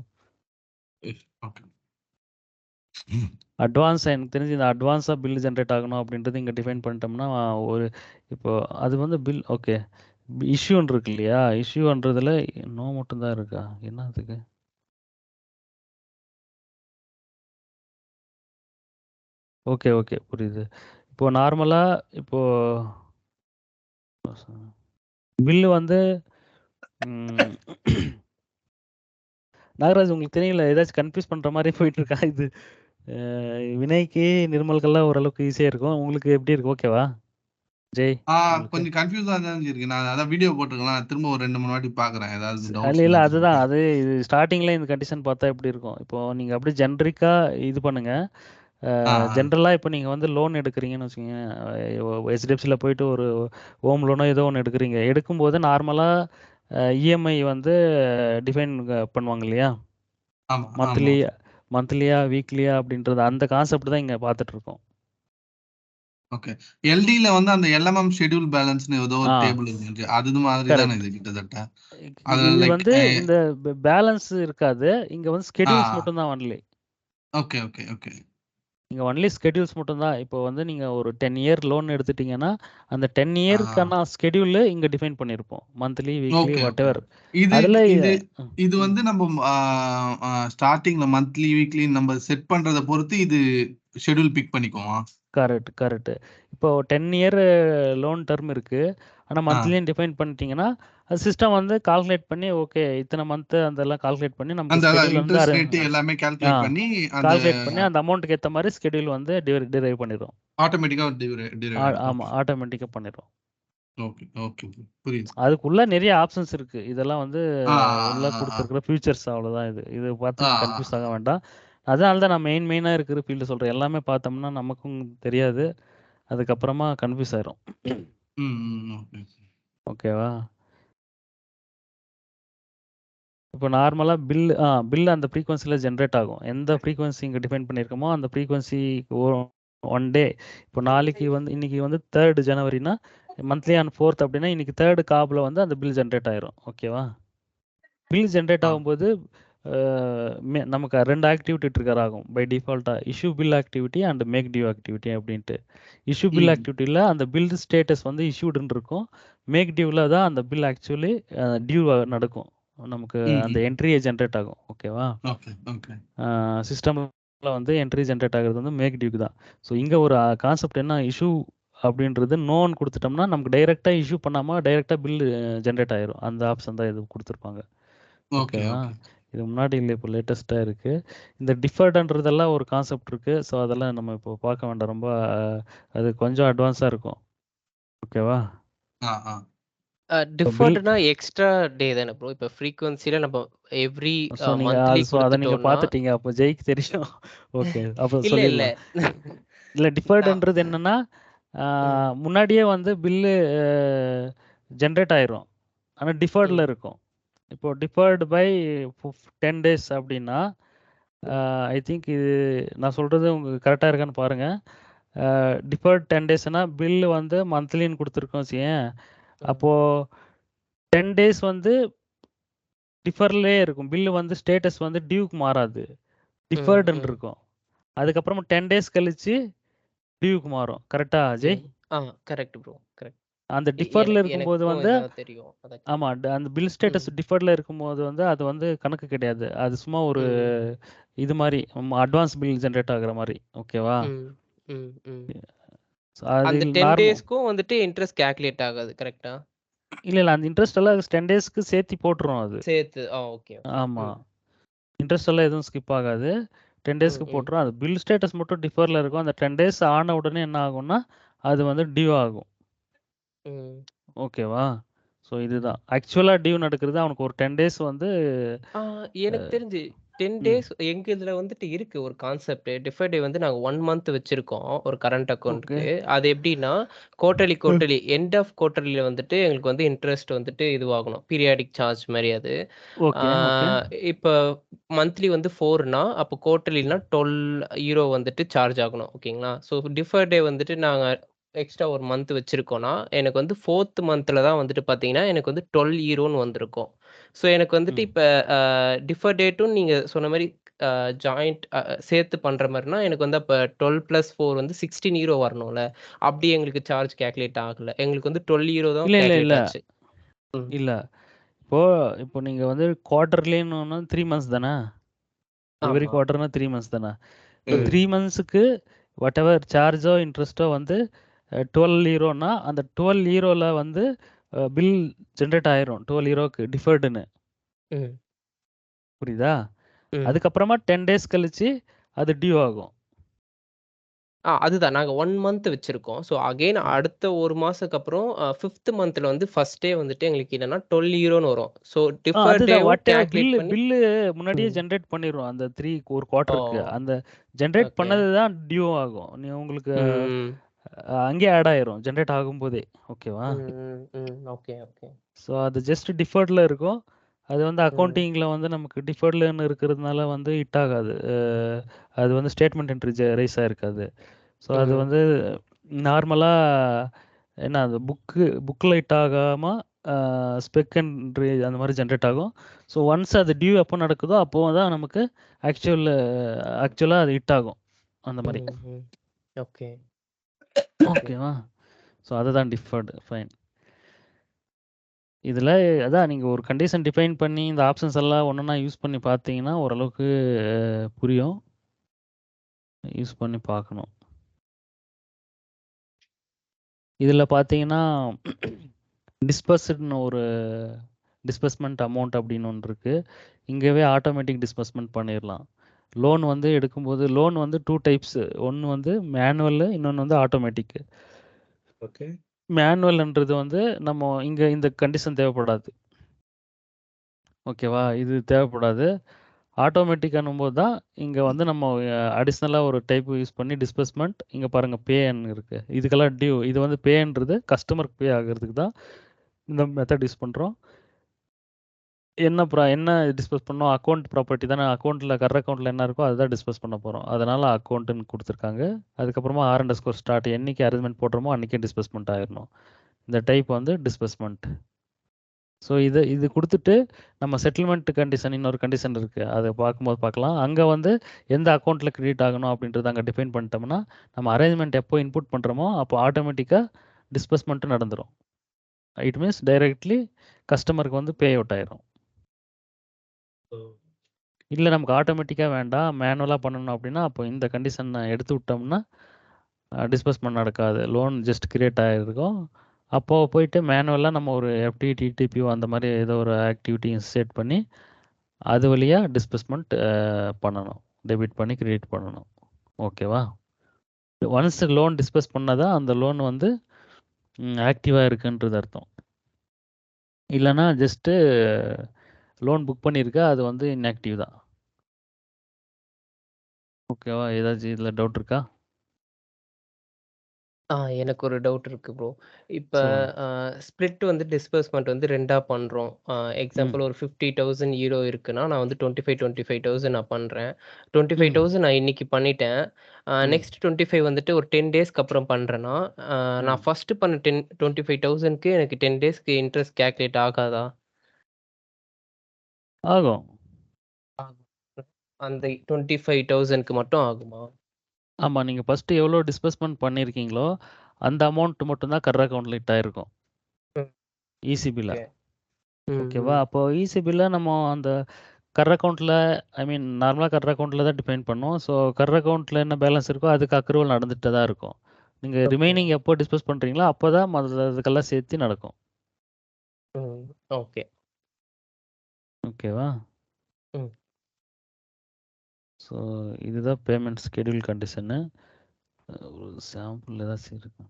ஓகே. அட்வான்ஸா எனக்கு தெரிஞ்சு இந்த அட்வான்ஸா பில் ஜென்ரேட் ஆகணும் அப்படின்றது இங்க டிஃபைன் பண்ணிட்டோம்னா ஒரு இப்போ அது வந்து பில் ஓகே. இஷ்யூன்னு இருக்கு இல்லையா? இஷ்யூன்றதுல நோ மட்டும் தான் இருக்கா? என்ன அதுக்கு? Okay, okay. புரியுது. இப்போ நார்மலா இப்போ பில்லு வந்து ம் நாகராஜ் உங்களுக்கு தெரியல ஏதாச்சும் கன்ஃப்யூஸ் பண்ற மாதிரி போயிட்டு இருக்கா இது? வினய்க்கு, நிர்மலுக்கெல்லாம் ஓரளவுக்கு ஈஸியா இருக்கும். உங்களுக்கு எப்படி இருக்கு? ஓகேவா? ஜெய் உங்களுக்கு? கொஞ்சம் கன்ஃபியூஸா தான் இருக்கு. நான் அதான் வீடியோ போட்டுருக்கலாம். திரும்ப ஒரு 2-3 வாட்டி பார்க்குறேன். ஏதாவது இல்ல, டவுட்ஸ் இல்ல. இருந்துச்சுன்னா அதுதான். கேட்குறேன். அது இது ஸ்டார்ட்டிங்ல இந்த கண்டிஷன் பார்த்தா எப்படி இருக்கும்? இப்போ நீங்க அப்படியே ஜெனரிக்கா இது பண்ணுங்க. ஆ, ஜென்ரலா இப்போ நீங்க வந்து லோன் எடுக்கிறீங்கன்னு வச்சுக்கோங்க. HDFCல போயிட்டு ஒரு ஹோம் லோனோ ஏதோ ஒண்ணு எடுக்கிறீங்க. எடுக்கும்போது நார்மலா இஎம்ஐ வந்து டிஃபைன் பண்ணுவாங்க இல்லையா? ஆமா, ஆமா. மந்த்லி மந்த்லியா, வீக்லியா அப்படின்றது அந்த கான்செப்ட் தான் இங்க பார்த்துட்டு இருக்கோம். ஓகே. எல்டில வந்து அந்த LMM ஷெட்யூல் பேலன்ஸ்னு ஏதோ ஒரு ஆ டேபிள் இருந்துச்சு. அது மாதிரி தானே கரெக்ட். இது கிட்டத்தட்ட. அதுல இது லைக் வந்து இந்த பேலன்ஸ் இருக்காது. இங்க வந்து ஆ, ஸ்கெடியூல்ஸ் மட்டும் தான் ஒன்லி. Okay, okay, okay. நீங்க ஒன்லி ஸ்கெடியூல்ஸ் மட்டும் தான். இப்போ வந்து நீங்க ஒரு 10 இயர் லோன் எடுத்துட்டீங்கன்னா, அந்த 10 ஆ, இயர்க்கான ஸ்கெடியூல் இங்க டிஃபைன் பண்ணியிருப்போம். Monthly, weekly okay, okay. Whatever. இது அதுல இது ம், இது ம். வந்து நம்ம ஸ்டார்டிங்ல மந்த்லி, வீக்லி நம்ம செட் பண்றத பொறுத்து இது ஷெட்யூல் பிக் பண்ணிக்குமா? Correct, correct. இப்போ 10 இயர் லோன் டெர்ம் இருக்கு. ஆனா ஆ, மந்த்லியும் டிஃபைன் பண்ணிட்டீங்கன்னா, அது சிஸ்டம் வந்து கால்குலேட் பண்ணி ஓகே இத்தனை மந்த் அதெல்லாம் கால்குலேட் பண்ணி நமக்கு அந்த ஸ்கெடியூல் வந்து இன்ட்ரெஸ்ட் ரேட் எல்லாமே ஆ கால்குலேட் பண்ணி அந்த கால்குலேட் பண்ணி அந்த அமௌண்ட்டுக்கு ஏத்த மாரி ஸ்கெடியூல் வந்து டிரைவ் பண்ணிரும். ஆட்டோமேட்டிக்கா டிரைவ் ஆயிடும். ஆமா ஓகே, ஆட்டோமேட்டிக்கா பண்ணிரும். Okay, okay. புரியுது. அதுக்குள்ள நிறைய ஆப்ஷன்ஸ் இருக்கு. இதெல்லாம் வந்து ஆ, உள்ள ஆ, ஆ, குடுத்துருக்கிற ஃபியூச்சர்ஸ் அவ்வளோதான் இது. இத பார்த்து ஆ, கன்ஃப்யூஸ் ஆக ஆ. வேண்டாம். அதனால தான் நான் மெயினா இருக்கிற ஃபீல்டு சொல்றேன். எல்லாமே பார்த்தோம்னா நமக்கும் தெரியாது. அதுக்கப்புறமா கன்ஃப்யூஸ் ஆயிரும். ஓகே. ஓகேவா? இப்போ நார்மலா பில் அந்த ஃப்ரீக்வென்சில ஜெனரேட் ஆகும். எந்த ஃப்ரீக்வென்சி இங்க டிஃபைன் பண்ணியிருக்கோமோ, அந்த ஃப்ரீக்வென்சி ஒன் டே இப்போ நாளைக்கு வந்து இன்னைக்கு வந்து 3 ஜனவரினா, மந்த்லி ஆன் 4த் அப்படின்னா, இன்னைக்கு 3 காப்ல வந்து அந்த பில் ஜெனரேட் ஆயிரும். ஓகேவா? பில் ஜெனரேட் ஆ, ஆகும்போது நமக்கு 2 ஆக்டிவிட்டி ட்ரிகர் ஆகும். பை டிஃபால்ட்டா issue bill activity and make due activity அப்படின்ட்டு. இஷ்யூ பில் ம், ஆக்டிவிட்டில அந்த பில் ஸ்டேட்டஸ் வந்து இஷ்யூடுன்னு இருக்கும். மேக் டியூல தான் அந்த பில் ஆக்சுவலி டியூ நடக்கும். நமக்கு அந்த ம். என்ட்ரியே ஜெனரேட் ஆகும். ஓகேவா? Okay, okay. சிஸ்டம்ல வந்து என்ட்ரி ஜெனரேட் ஆகுறது வந்து மேக் டியூக்கு தான். ஸோ இங்க ஒரு கான்செப்ட் என்ன இஷ்யூ அப்படின்றது நோன்னு கொடுத்துட்டோம்னா நமக்கு டைரெக்டா இஷ்யூ பண்ணாம டைரெக்டா பில் ஜெனரேட் ஆயிரும். அந்த ஆப்ஷன் தான் இது கொடுத்துருப்பாங்க. ஓகே, ஓகேவா? ஓகே. இது முன்னாடி இல்ல. இப்போ லேட்டஸ்ட்டா இருக்கு. இந்த டிஃபர்டுன்றதெல்லாம் ஒரு கான்செப்ட் இருக்கு. ஸோ அதெல்லாம் நம்ம இப்போ பார்க்க வேண்டாம். ரொம்ப அது கொஞ்சம் அட்வான்ஸா இருக்கும். ஓகேவா? ஆ, ஆ. இப்போ பில் டிஃபர்ட்னா எக்ஸ்ட்ரா டே தானே ப்ரோ? இப்போ ஃப்ரீக்வன்சில நம்ம எவ்ரி ஸோ நீங்க மந்த்லி அத நீங்க குடுத்துட்டோம்னா பார்த்துட்டீங்க. அப்போ ஜெய்க்கு தெரியும். ஓகே. அப்போ இல்ல, இல்ல. சொல்லிடலாம். இல்ல நான் டிஃபர்டுன்றது என்னன்னா, ம், முன்னாடியே வந்து பில்லு ஜெனரேட் ஆயிரும். ஆனா டிஃபர்ட்ல ம், இருக்கும். இப்போ டிஃபர்டு பை 10 டேஸ் அப்படின்னா, ஐ திங்க் இது நான் சொல்றது உங்களுக்கு கரெக்ட்டா இருக்கான்னு பாருங்க. டிஃபர்ட் 10 டேஸ்னா பில் வந்து மந்த்லின்னு குடுத்துருக்கோம் வச்சுக்கயேன். ம், அப்போ 10 டேஸ் வந்து டிஃபர்லயே இருக்கும். பில் வந்து ஸ்டேட்டஸ் வந்து டியூக்கு மாறாது. ம், டிஃபர்டுன்னு ம், இருக்கும். அதுக்கப்புறமா 10 டேஸ் கழிச்சு டியூக்கு மாறும். கரெக்ட்டா அஜய்? ம். Correct bro. கரெக்ட். அந்த டிஃபர்ல இருக்கும்போது எனக்கும் வந்து இதான் தெரியும். அதான் ஆமா. கேட்டேன். அந்த பில் ஸ்டேட்டஸ் ம், டிஃபர்ட்ல இருக்கும்போது வந்து அது வந்து கணக்கு கிடையாது. அது சும்மா ஒரு ம், இது மாரி அட்வான்ஸ் பில் ஜெனரேட் ஆகுற மாரி. ஓகேவா? ம், ம், ம். அந்த அதில் 10 டேஸ்க்கும் வந்துட்டு இன்ட்ரெஸ்ட் கால்குலேட் ஆகாது. கரெக்ட்டா? இல்ல அந்த இன்ட்ரெஸ்ட் எல்லாம் 10 டேஸ்க்கு சேர்த்தி போட்டுரும் அது. சேர்த்து. Okay, okay. ஆமா. ம், இன்ட்ரெஸ்ட் எல்லாம் எதுவும் ஸ்கிப் ஆகாது. 10 ம், டேஸ்க்கு ம், போட்டுரும். அது பில் ஸ்டேட்டஸ் மட்டும் டிஃபர்ல இருக்கும். அந்த 10 டேஸ் ஆன உடனே என்ன ஆகும்னா, அது வந்து டியூ ஆகும். ம். ஓகேவா? ஸோ இதுதான். ஆக்சுவலா டியூ நடக்கிறது அவனுக்கு ஒரு 10 டேஸ் வந்து ஆ எனக்கு தெரிஞ்சு 10 ம். டேஸ் எங்க இதுல வந்துட்டு இருக்கு ஒரு கான்செப்ட். டிஃபர்ட் டே வந்து நாங்க 1 மந்த் வச்சிருக்கோம். ஒரு கரண்ட் ஓகே. அக்கவுண்ட்க்கு. அது எப்படின்னா, குவார்ட்டர்லி எண்ட் ஆஃப் குவார்ட்டர்லில வந்துட்டு எங்களுக்கு வந்து இன்ட்ரெஸ்ட் வந்துட்டு இதுவாகணும். பீரியாடிக் சார்ஜ் மாரி அது. ஆ ஓகே, ஓகே. இப்ப மந்த்லி வந்து 4ன்னா, அப்போ குவார்ட்டர்லினா €12 வந்துட்டு சார்ஜ் ஆகணும். ஓகேங்களா? ஸோ டிஃபர்ட் டே வந்துட்டு நாங்க எக்ஸ்ட்ரா ஒரு மந்த் வச்சிருக்கோம்னா, எனக்கு வந்து 4த் மந்த்ல தான் வந்துட்டு பார்த்தீங்கன்னா, எனக்கு வந்து €12ன்னு வந்திருக்கும். ஸோ எனக்கு வந்துட்டு ம். இப்ப டிஃபர் டேட்டும் நீங்க சொன்ன மாரி ஜாயிண்ட் சேர்த்து பண்ற மாரினா, எனக்கு வந்து அப்ப 12 + 4 வந்து €16 வரணும்ல. அப்படி எங்களுக்கு சார்ஜ் கால்குலேட் ஆகல. எங்களுக்கு வந்து €12 தான் இல்ல, இல்ல, இல்ல. கால்குலேட் ஆச்சு. ம். இல்ல. இப்போ இப்போ நீங்க வந்து குவார்ட்டர்லின்னு 3 மந்த்ஸ் தானே? எவரி ஆமா. குவார்ட்டர்னா 3 மந்த்ஸ் தானே? இப்போ ம். 3 மந்த்ஸுக்கு வாட்டெவர் சார்ஜோ, இன்ட்ரெஸ்ட்டோ வந்து €12ன்னா அந்த €12ல வந்து பில் ஜெனரேட் ஆயிரும். €12க்கு டிஃபர்டுன்னு. ம். புரியுதா? ம். அதுக்கப்புறமா 10 டேஸ் கழிச்சு அது டியூ ஆகும். அதுதான். நாங்க 1 மந்த் வச்சிருக்கோம். ஸோ அகைன் ம். அடுத்த 1 மாசத்துக்கு அப்புறம் 5த் மந்த்ல வந்து ஃபர்ஸ்ட் டே வந்துட்டு எங்களுக்கு என்னன்னா €12ன்னு வரும். ஸோ டிஃபர் அதுதான் டேவும் வாட்டெவர் கால்குலேட் பண்ணி பில்லு முன்னாடியே ம். ஜெனரேட் பண்ணிரும். அந்த ஒரு ஓ! குவார்ட்டருக்கு. அந்த ஜெனரேட் ஓகே. பண்ணது தான் டியூ ஆகும். உங்களுக்கு ம். அங்கேயே ஆட் ஆயிரும். ஜெனரேட் ஆகும்போதே. ஓகேவா? ம். ம். ம். Okay, okay. ஸோ அது ஜஸ்ட் டிஃபர்ட்ல இருக்கும். அது வந்து ம். அக்கவுண்டிங்ல வந்து நமக்கு டிஃபர்ட்லன்னு இருக்கிறதுனால வந்து ஹிட் ஆகாது. அது வந்து ஸ்டேட்மெண்ட் என்ட்ரி ரைஸ் ஆயிருக்காது. ஸோ அது ம். வந்து நார்மலா என்ன அது புக்ல ஹிட் ஆகாம ஸ்பெக் என்ட்ரி அந்த மாதிரி ஜென்ரேட் ஆகும். ஸோ ஒன்ஸ் அது டியூ எப்போ நடக்குதோ அப்போ தான் நமக்கு ஆக்சுவலா அது ஹிட் ஆகும். அந்த மாதிரி. ம். ம். ஓகே. ஓகே. ஓகேவா? ஸோ அதுதான் டிஃபர்டு. ஃபைன். இதில அதான் நீங்க ஒரு கண்டிஷன் டிஃபைன் பண்ணி இந்த ஆப்ஷன்ஸ் எல்லாம் ஒண்ணொண்ணா யூஸ் பண்ணி பார்த்தீங்கன்னா, ஓரளவுக்கு புரியும். யூஸ் பண்ணி பார்க்கணும். இதில பார்த்தீங்கன்னா, டிஸ்பர்ஸ்டுன்னு ஒரு டிஸ்பர்ஸ்மென்ட் அமௌண்ட் அப்படின்னு ஒண்ணு இருக்கு. இங்கவே ஆட்டோமேட்டிக் டிஸ்பர்ஸ்மென்ட் பண்ணிரலாம். லோன் வந்து எடுக்கும்போது லோன் வந்து 2 டைப்ஸ். ஒண்ணு வந்து மேனுவல், இன்னொன்னு வந்து ஆட்டோமேட்டிக். ஓகே. மேனுவல்ன்றது வந்து நம்ம இங்க இந்த கண்டிஷன் தேவைப்படாது. ஓகேவா? இது தேவைப்படாது. ஆட்டோமேட்டிக்கானும்போது தான், இங்க வந்து நம்ம அடிஷனலா ஒரு டைப் யூஸ் பண்ணி டிஸ்பர்ஸ்மென்ட் இங்க பாருங்க பேன்னு இருக்கு. இதுக்கெல்லாம் டியூ. இது வந்து பேன்றது கஸ்டமருக்கு பே ஆகுறதுக்கு தான் இந்த மெத்தட் யூஸ் பண்றோம். என்ன டிஸ்பர்ஸ் பண்ணோம்? அக்கவுண்ட் ப்ராப்பர்ட்டி தானே. கரண்ட் அக்கவுண்ட்ல என்ன இருக்கோ அதுதான் டிஸ்பர்ஸ் பண்ண போறோம். அதனால அக்கவுண்ட்ன்னு குடுத்துருக்காங்க. அதுக்கப்புறமா R_ஸ்டார்ட் என்னைக்கு அரேஞ்ச்மென்ட் போடுறோமோ அன்னைக்கே டிஸ்பர்ஸ்மென்ட் ஆயிரணும். இந்த டைப் வந்து டிஸ்பர்ஸ்மென்ட். ஸோ இது குடுத்துட்டு, நம்ம செட்டில்மென்ட் கண்டிஷன் இன்னொரு கண்டிஷன் இருக்கு. அத பார்க்கும்போது பார்க்கலாம். அங்க வந்து எந்த அக்கவுண்ட்ல கிரெடிட் ஆகணும் அப்படின்றத அங்க டிஃபைன் பண்ணிட்டோம்னா, நம்ம அரேஞ்ச்மென்ட் எப்போ இன்புட் பண்றோமோ, அப்போ ஆட்டோமேட்டிக்கா டிஸ்பர்ஸ்மென்ட்டும் நடந்துரும். இட் மீன்ஸ் டைரக்ட்லி கஸ்டமருக்கு வந்து பே அவுட் ஆயிரும். ஓ! இல்ல நமக்கு ஆட்டோமேட்டிக்கா வேண்டாம், மேனுவலா பண்ணணும் அப்படின்னா, அப்போ இந்த கண்டிஷன எடுத்து விட்டோம்னா, டிஸ்பர்ஸ்மென்ட் நடக்காது. லோன் ஜஸ்ட் கிரியேட் ஆயிருக்கும். அப்போ போயிட்டு மேனுவலா நம்ம ஒரு எஃப்டி, டிடிபிஓ அந்த மாரி ஏதோ ஒரு ஆக்டிவிட்டி இன்சர்ட் பண்ணி, அது வழியா டிஸ்பர்ஸ்மென்ட் பண்ணணும். டெபிட் பண்ணி கிரெடிட் பண்ணணும். ஓகேவா? ஒன்ஸ் லோன் டிஸ்பர்ஸ் பண்ணா தான் அந்த லோன் வந்து ஆக்டிவா இருக்குன்றது அர்த்தம். இல்லன்னா ஜஸ்ட்டு லோன் புக் பண்ணியிருக்க, அது வந்து இன்ஆக்டிவ் தான். ஓகேவா? ஏதாச்சும் இதுல டவுட் இருக்கா? எனக்கு ஒரு டவுட் இருக்கு ப்ரோ. இப்ப சொல்லுங்க. ஸ்ப்ளிட் வந்து டிஸ்பர்ஸ்மென்ட் வந்து 2ஆ பண்றோம். ம், எக்ஸாம்பிள் ஒரு €50,000 இருக்குன்னா, நான் வந்து 25,000 நான் பண்றேன். ம், 25,000 நான் இன்னைக்கு பண்ணிட்டேன். ம், நெக்ஸ்ட் 25 வந்துட்டு ஒரு 10 டேஸ்க்கு அப்புறம் பண்றேன்னா, ம். நான் ஃபர்ஸ்ட் பண்ண 25,000க்கு எனக்கு 10 டேஸ்க்கு இன்ட்ரெஸ்ட் கால்குலேட் ஆகாதா? ஆகும். ஆகும். அந்த 25,000க்கு மட்டும் ஆகுமா? ஆமா. நீங்க ஃபர்ஸ்ட்டு எவ்வளோ டிஸ்பர்ஸ்மென்ட் பண்ணியிருக்கீங்களோ, அந்த அமௌண்ட் மட்டும் தான் கரண்ட் அக்கவுண்ட்ல ஹிட் ஆயிருக்கும். ம். இசிபில. ஓகே. ம், ஓகேவா? ம். அப்போ இசிபில நம்ம அந்த அக்கவுண்ட்ல ஐ மீன் நார்மலா அக்கவுண்ட்ல தான் டிபெண்ட் பண்ணும். ஸோ அக்கவுண்ட்ல என்ன பேலன்ஸ் இருக்கோ அதுக்கு அக்ரூவல் நடந்துட்டு தான் இருக்கும். நீங்க ஓகே. ரிமைனிங் எப்போ டிஸ்பர்ஸ் பண்றீங்களோ, அப்பதான் அதுக்கெல்லாம் சேர்த்து நடக்கும். ம். ஓகே. ஓகேவா? ம். ஸோ இதுதான் பேமெண்ட் ஷெட்யூல் கண்டிஷனு. ஒரு சாம்பிள் ஏதாச்சும் இருக்கா?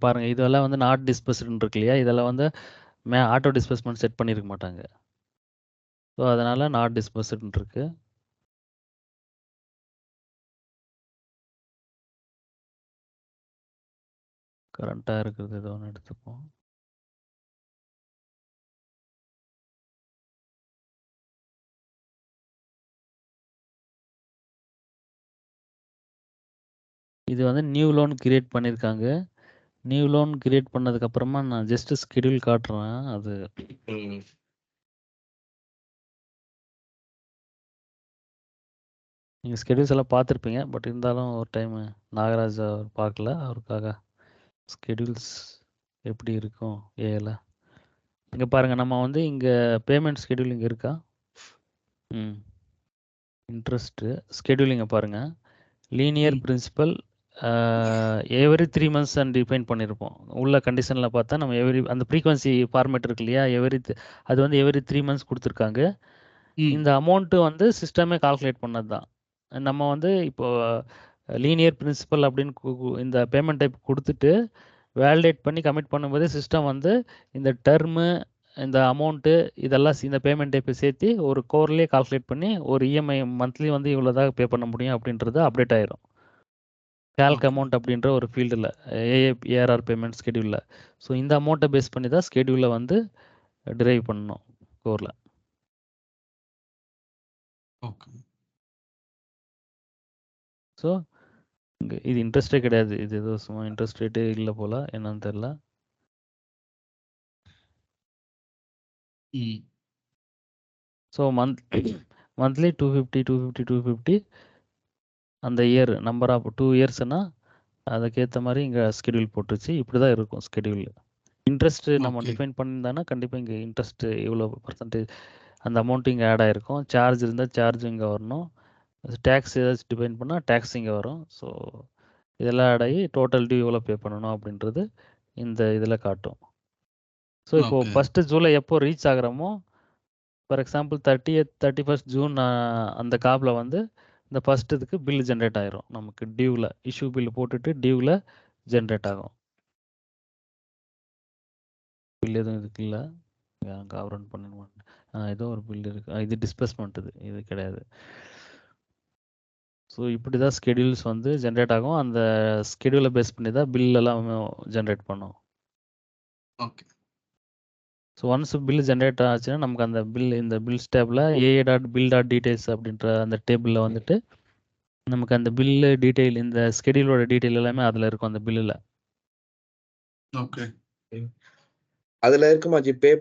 பாருங்க இதெல்லாம் வந்து நாட் டிஸ்பர்ஸ்டுன்னு இருக்கு இல்லையா? இதெல்லாம் வந்து ஆட்டோ டிஸ்பர்ஸ்மெண்ட் செட் பண்ணியிருக்க மாட்டாங்க. ஸோ அதனால நாட் டிஸ்பர்ஸ்டுன்னு இருக்கு. கரண்ட்டாக இருக்கிறது ஏதோ ஒன்று எடுத்துப்போம். இது வந்து நியூ லோன் கிரியேட் பண்ணியிருக்காங்க. நியூ லோன் கிரியேட் பண்ணதுக்கப்புறமா நான் ஜஸ்ட் ஸ்கெடியூல் காட்டுறேன். அது ம். நீங்கள் ஸ்கெடியூல்ஸ் எல்லாம் பார்த்துருப்பீங்க. பட் இருந்தாலும் ஒரு டைம் நாகராஜ் அவர் பார்க்கல, அவருக்காக ஸ்கெடியூல்ஸ் எப்படி இருக்கும் ஏல. இங்கே பாருங்கள், நம்ம வந்து இங்கே பேமெண்ட் ஸ்கெடியூல் இங்கே இருக்கா? இன்ட்ரெஸ்ட்டு ஸ்கெடியூலிங்கை பாருங்கள். Linear principal every 3 months and define பண்ணியிருப்போம். உள்ள கண்டிஷனில் பார்த்தா நம்ம அந்த ஃப்ரீக்வன்சி ஃபார்மேட் இருக்கு இல்லையா? அது வந்து எவ்ரி 3 months கொடுத்துருக்காங்க. இந்த அமௌண்ட்டு வந்து சிஸ்டமே கால்குலேட் பண்ணது தான். நம்ம வந்து இப்போ லீனியர் பிரின்சிபல் அப்படின்னு இந்த பேமெண்ட் டைப் கொடுத்துட்டு வேலிடேட் பண்ணி கமிட் பண்ணும்போது சிஸ்டம் வந்து இந்த டெர்மு, இந்த அமௌண்ட்டு, இதெல்லாம் இந்த பேமெண்ட் டைப்பை சேர்த்து ஒரு கோர்லேயே கால்குலேட் பண்ணி ஒரு இஎம்ஐ மந்த்லி வந்து இவ்வளோதான் பே பண்ண முடியும் அப்படின்றது அப்டேட் ஆயிரும். கேல்க் அமௌண்ட் அப்படின்ற ஒரு ஃபீல்டில் ஏஆர்ஆர் பேமெண்ட் ஸ்கெடியூலில். ஸோ இந்த அமௌண்ட்டை பேஸ் பண்ணி தான் ஸ்கெடியூலை வந்து டிரைவ் பண்ணணும் கோரில். ஓகே. ஸோ இது இன்ட்ரெஸ்டே கிடையாது. இது ஏதோ சும்மா இன்ட்ரெஸ்ட் ரேட்டே இல்லை போல், என்னன்னு தெரில. ஸோ மந்த்லி 250 அந்த இயர் நம்பர் ஆஃப் 2 இயர்ஸ்னால் அதுக்கேற்ற மாதிரி இங்கே ஸ்கெடியூல் போட்டுருச்சு. இப்படி தான் இருக்கும் ஸ்கெடியூல். இன்ட்ரெஸ்ட்டு நம்ம டிஃபைன் பண்ணியிருந்தானா கண்டிப்பாக இங்கே இன்ட்ரெஸ்ட்டு இவ்வளோ பர்சன்டேஜ் அந்த அமௌண்ட்டு இங்கே ஆட் ஆகிருக்கும். சார்ஜ் இருந்தால் சார்ஜ் இங்கே வரணும். டேக்ஸ் ஏதாச்சும் டிஃபைன் பண்ணால் டேக்ஸ் இங்கே வரும். ஸோ இதெல்லாம் ஆட் ஆகி டோட்டல் டியூ எவ்வளோ பே பண்ணணும் அப்படின்றது இந்த இதில் காட்டும். ஸோ இப்போது ஃபஸ்ட்டு ஜூலை எப்போ ரீச் ஆகிறோமோ, ஃபார் எக்ஸாம்பிள் 31st ஜூன் அந்த காப்பில் வந்து இந்த ஃபஸ்ட் இதுக்கு பில் ஜென்ரேட் ஆகிரும். நமக்கு டியூவில் இஷ்யூ பில் போட்டுட்டு டியூவில் ஜென்ரேட் ஆகும். பில் எதுவும் இதுக்கு இல்லை, கவர்ன் பண்ண ஏதோ ஒரு பில் இருக்குது. இது டிஸ்பர்ஸ்மெண்ட், இது கிடையாது. ஸோ இப்படி தான் ஸ்கெடியூல்ஸ் வந்து ஜென்ரேட் ஆகும். அந்த ஸ்கெடியூலை பேஸ் பண்ணி தான் பில் எல்லாம் ஜென்ரேட் பண்ணும். Okay. So once bill generate ஆச்சுன்னா நமக்கு அந்த இந்த பில்ஸ் டேபிளில் AA.bill.details அப்படின்ற அந்த டேபிளில் வந்துட்டு நமக்கு அந்த பில்லு டீட்டெயில், இந்த ஸ்கெடியூலோட டீட்டெயில் எல்லாமே அதில் இருக்கும் அந்த பில்லில். ஓகே. அதுல இருக்குமாச்சி பே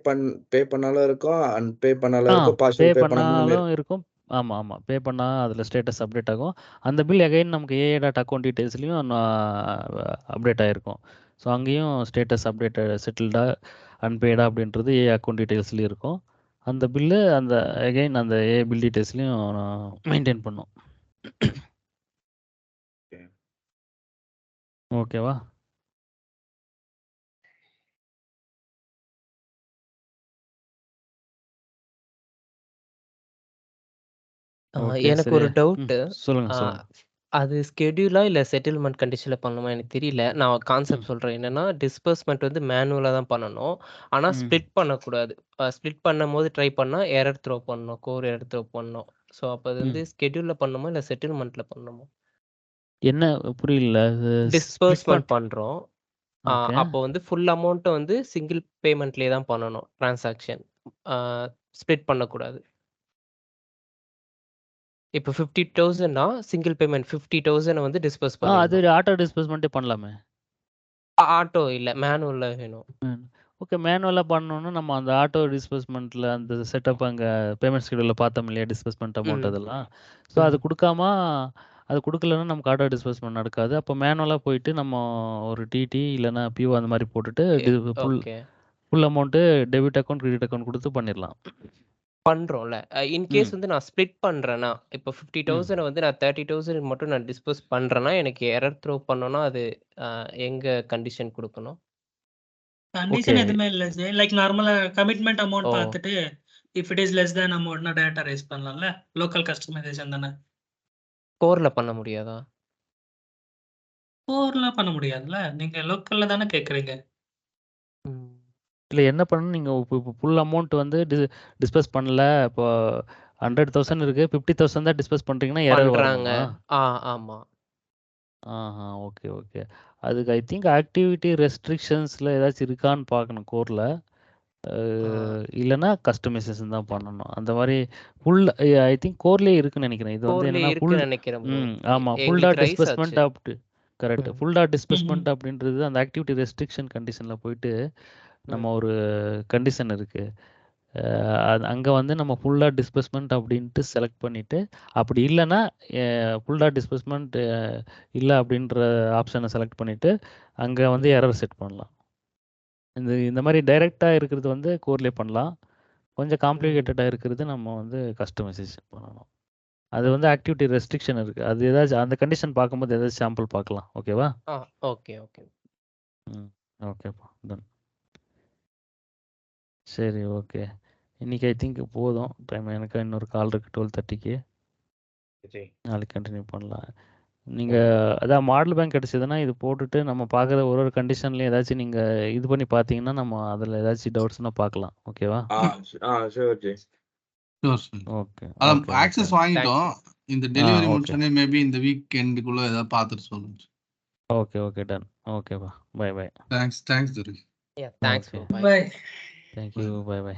பண்ணாலும் இருக்கும், பே பண்ணாலும் இருக்கும், பார்ஷியல் பே பண்ணாலும் இருக்கும். ஆமாம், பே பண்ணால் அதில் ஸ்டேட்டஸ் அப்டேட் ஆகும். அந்த பில் அகைன் நமக்கு AA.account டீட்டெயில்ஸ்லையும் அப்டேட் ஆகிருக்கும். ஸோ அங்கேயும் ஸ்டேட்டஸ் அப்டேட் செட்டில்டா அன்பெய்டா அப்படின்றது அக்கௌண்ட் டீட்டெயில்ஸ்லேயும் இருக்கும். அந்த பில்லு அந்த அகைன் அந்த பில் டீட்டெயில்ஸ்லையும் மெயின்டைன் பண்ணும். ஓகேவா? எனக்கு ஒரு டவுட்டு. சொல்லுங்க. அது ஸ்கெடியூலா இல்ல செட்டில்மெண்ட் கண்டிஷன்ல பண்ணணுமா எனக்கு தெரியல. நான் கான்செப்ட் சொல்றேன். என்னன்னா, டிஸ்பர்ஸ்மென்ட் வந்து மேனுவலா தான் பண்ணணும். ஆனா ஸ்ப்ளிட் பண்ணக்கூடாது. ஸ்ப்ளிட் பண்ணும்போது ட்ரை பண்ணா எரர் த்ரோ பண்ணணும். கோர் எரர் த்ரோ பண்ணணும். ஸோ அப்ப அது வந்து ஸ்கெடியூல்ல பண்ணணுமா? இல்ல செட்டில்மென்ட்ல பண்ணணுமா? என்ன புரியல? டிஸ்பர்ஸ்மென்ட் பண்றோம். அப்போ வந்து ஃபுல் அமௌண்ட்ட வந்து சிங்கிள் பேமெண்ட்லயே தான் பண்ணணும் டிரான்சாக்ஷன். ஸ்ப்ளிட் பண்ணக்கூடாது. இப்போ 50,000னா சிங்கிள் பேமெண்ட் 50,000 வந்து டிஸ்பர்ஸ் அது பண்ணிடணும். ஆட்டோ டிஸ்பர்ஸ்மெண்ட்டே பண்ணலாமே. ஆட்டோ இல்ல, மேனுவல்ல வேணும். ஓகே, மேனுவலாக பண்ணணும்னா நம்ம அந்த ஆட்டோ டிஸ்பர்ஸ்மெண்ட்டில் அந்த செட்டப் அங்கே பேமெண்ட் ஸ்கெடியூலில் பார்த்தோம் இல்லையா, டிஸ்பர்ஸ்மெண்ட் அமௌண்ட் அதெல்லாம். ஸோ அது கொடுக்கலன்னா நமக்கு ஆட்டோ டிஸ்பர்ஸ்மெண்ட் நடக்காது. அப்போ மேனுவலாக போயிட்டு நம்ம ஒரு டிடி இல்லைன்னா பியூ அந்த மாதிரி போட்டுட்டு full amount debit account credit account கொடுத்து பண்ணிடலாம். பண்றோம்ல. இன்கேஸ் வந்து நான் ஸ்ப்ளிட் பண்றேன்னா, இப்போ 50,000 வந்து நான் 30,000 மட்டும் நான் டிஸ்பர்ஸ் பண்றேன்னா, எனக்கு எரர் த்ரோ பண்ணணும்னா அது எங்க கண்டிஷன் குடுக்கணும்? கண்டிஷன் எதுவுமே இல்ல சார். லைக் நார்மலா கமிட்மெண்ட் அமௌண்ட் பார்த்துட்டு if it is less then அமௌண்ட்னா டேட்டா ரைஸ் பண்ணலாம்ல. லோக்கல் கஸ்டமைசேஷன் தானே. கோர்ல பண்ண முடியாதா? கோர்லாம் பண்ண முடியாதுல்ல? நீங்க லோக்கல்ல தானே கேட்குறீங்க. ம். இல்ல என்ன பண்ணணும், நீங்க இப்போ ஃபுல் அமௌண்ட் வந்து டிஸ்பர்ஸ் பண்ணல. இப்போ 100,000 இருக்கு. 50,000 தான் டிஸ்பர்ஸ் பண்றீங்கன்னா எரர் பண்றாங்க. வரணுமா? ஆமா. ஆஹா. Okay, okay. அதுக்கு ஐ திங்க் ஆக்டிவிட்டி ரெஸ்ட்ரிக்ஷன்ஸ்ல ஏதாச்சும் இருக்கான்னு பார்க்கணும் கோர்ல. ஆ. இல்லன்னா கஸ்டமைசேஷன் தான் பண்ணணும். அந்த மாரி ஃபுல் ஐ திங்க் கோர்லயே இருக்குன்னு நெனைக்கிறேன். இது வந்து கோர்லயே என்னன்னா இருக்குன்னு நெனைக்கிறேன் ப்ரோ. ஆமா. ஃபுல் எங்களுக்கு டாட் ரைஸ் டிஸ்பர்ஸ்மென்ட் ஆச்சு. கரெக்ட். ம். ஃபுல் டாட் ம்ஹ்ம். டிஸ்பர்ஸ்மென்ட் அப்படின்றது அந்த ஆக்டிவிட்டி ரெஸ்ட்ரிக்ஷன் கண்டிஷன்ல போயிட்டு நம்ம ம். ஒரு கண்டிஷன் இருக்கு. அங்க வந்து நம்ம ஃபுல் டாட் டிஸ்பர்ஸ்மென்ட் அப்படின்ட்டு செலக்ட் பண்ணிட்டு, அப்படி இல்லன்னா ஃபுல் டாட் டிஸ்பர்ஸ்மென்ட் இல்ல அப்படின்ற ஆப்ஷன செலக்ட் பண்ணிட்டு, அங்க வந்து ம். எரர் செட் பண்ணலாம். இந்த மாரி டைரக்ட்டா இருக்கிறது வந்து கோர்லயே பண்ணலாம். கொஞ்சம் ம். காம்ப்ளிகேட்டடா இருக்கிறது நம்ம வந்து கஸ்டமைசேஷன் பண்ணணும். அது வந்து ஓகே. ஆக்டிவிட்டி ரெஸ்ட்ரிக்ஷன் இருக்கு. அது ஏதாச்சும் அந்த கண்டிஷன் பார்க்கும்போது ஏதாச்சும் சாம்பிள் பார்க்கலாம். ஓகேவா? Okay, okay. ம். ஓகேப்பா. டன். சரி, ஓகே. இன்னைக்கு ஐ திங்க் போதும். டைம் எனக்கு இன்னொரு கால் இருக்கு 12:30க்கு. சரி. நாளைக்கு கன்டினியூ பண்ணலாம். நீங்க அதான் மாடல் பேங்க் கிடைச்சதுன்னா, இது போட்டுட்டு நம்ம பார்க்குற ஒரு ஒரு கண்டிஷன்லயும் ஏதாச்சும் நீங்க இது பண்ணி பார்த்தீங்கன்னா, நம்ம அதுல ஏதாச்சும் டவுட்ஸ்னா பார்க்கலாம். ஓகேவா? Sure ji. Sure sir. Okay, அதான் ஓகே, ஓகே. ஆக்சஸ் வாங்கிட்டோம். இந்த டெலிவரி ஓகே. முடிச்சோடனே மேபி இந்த வீக் எண்டுக்குள்ள ஏதாவது பார்த்துட்டு சொல்லுங்க. Okay, okay. டன். ஓகேப்பா. Bye, bye. Thanks Durai. Thanks okay. Bro. Bye. Bye. Thank you. Bye, by.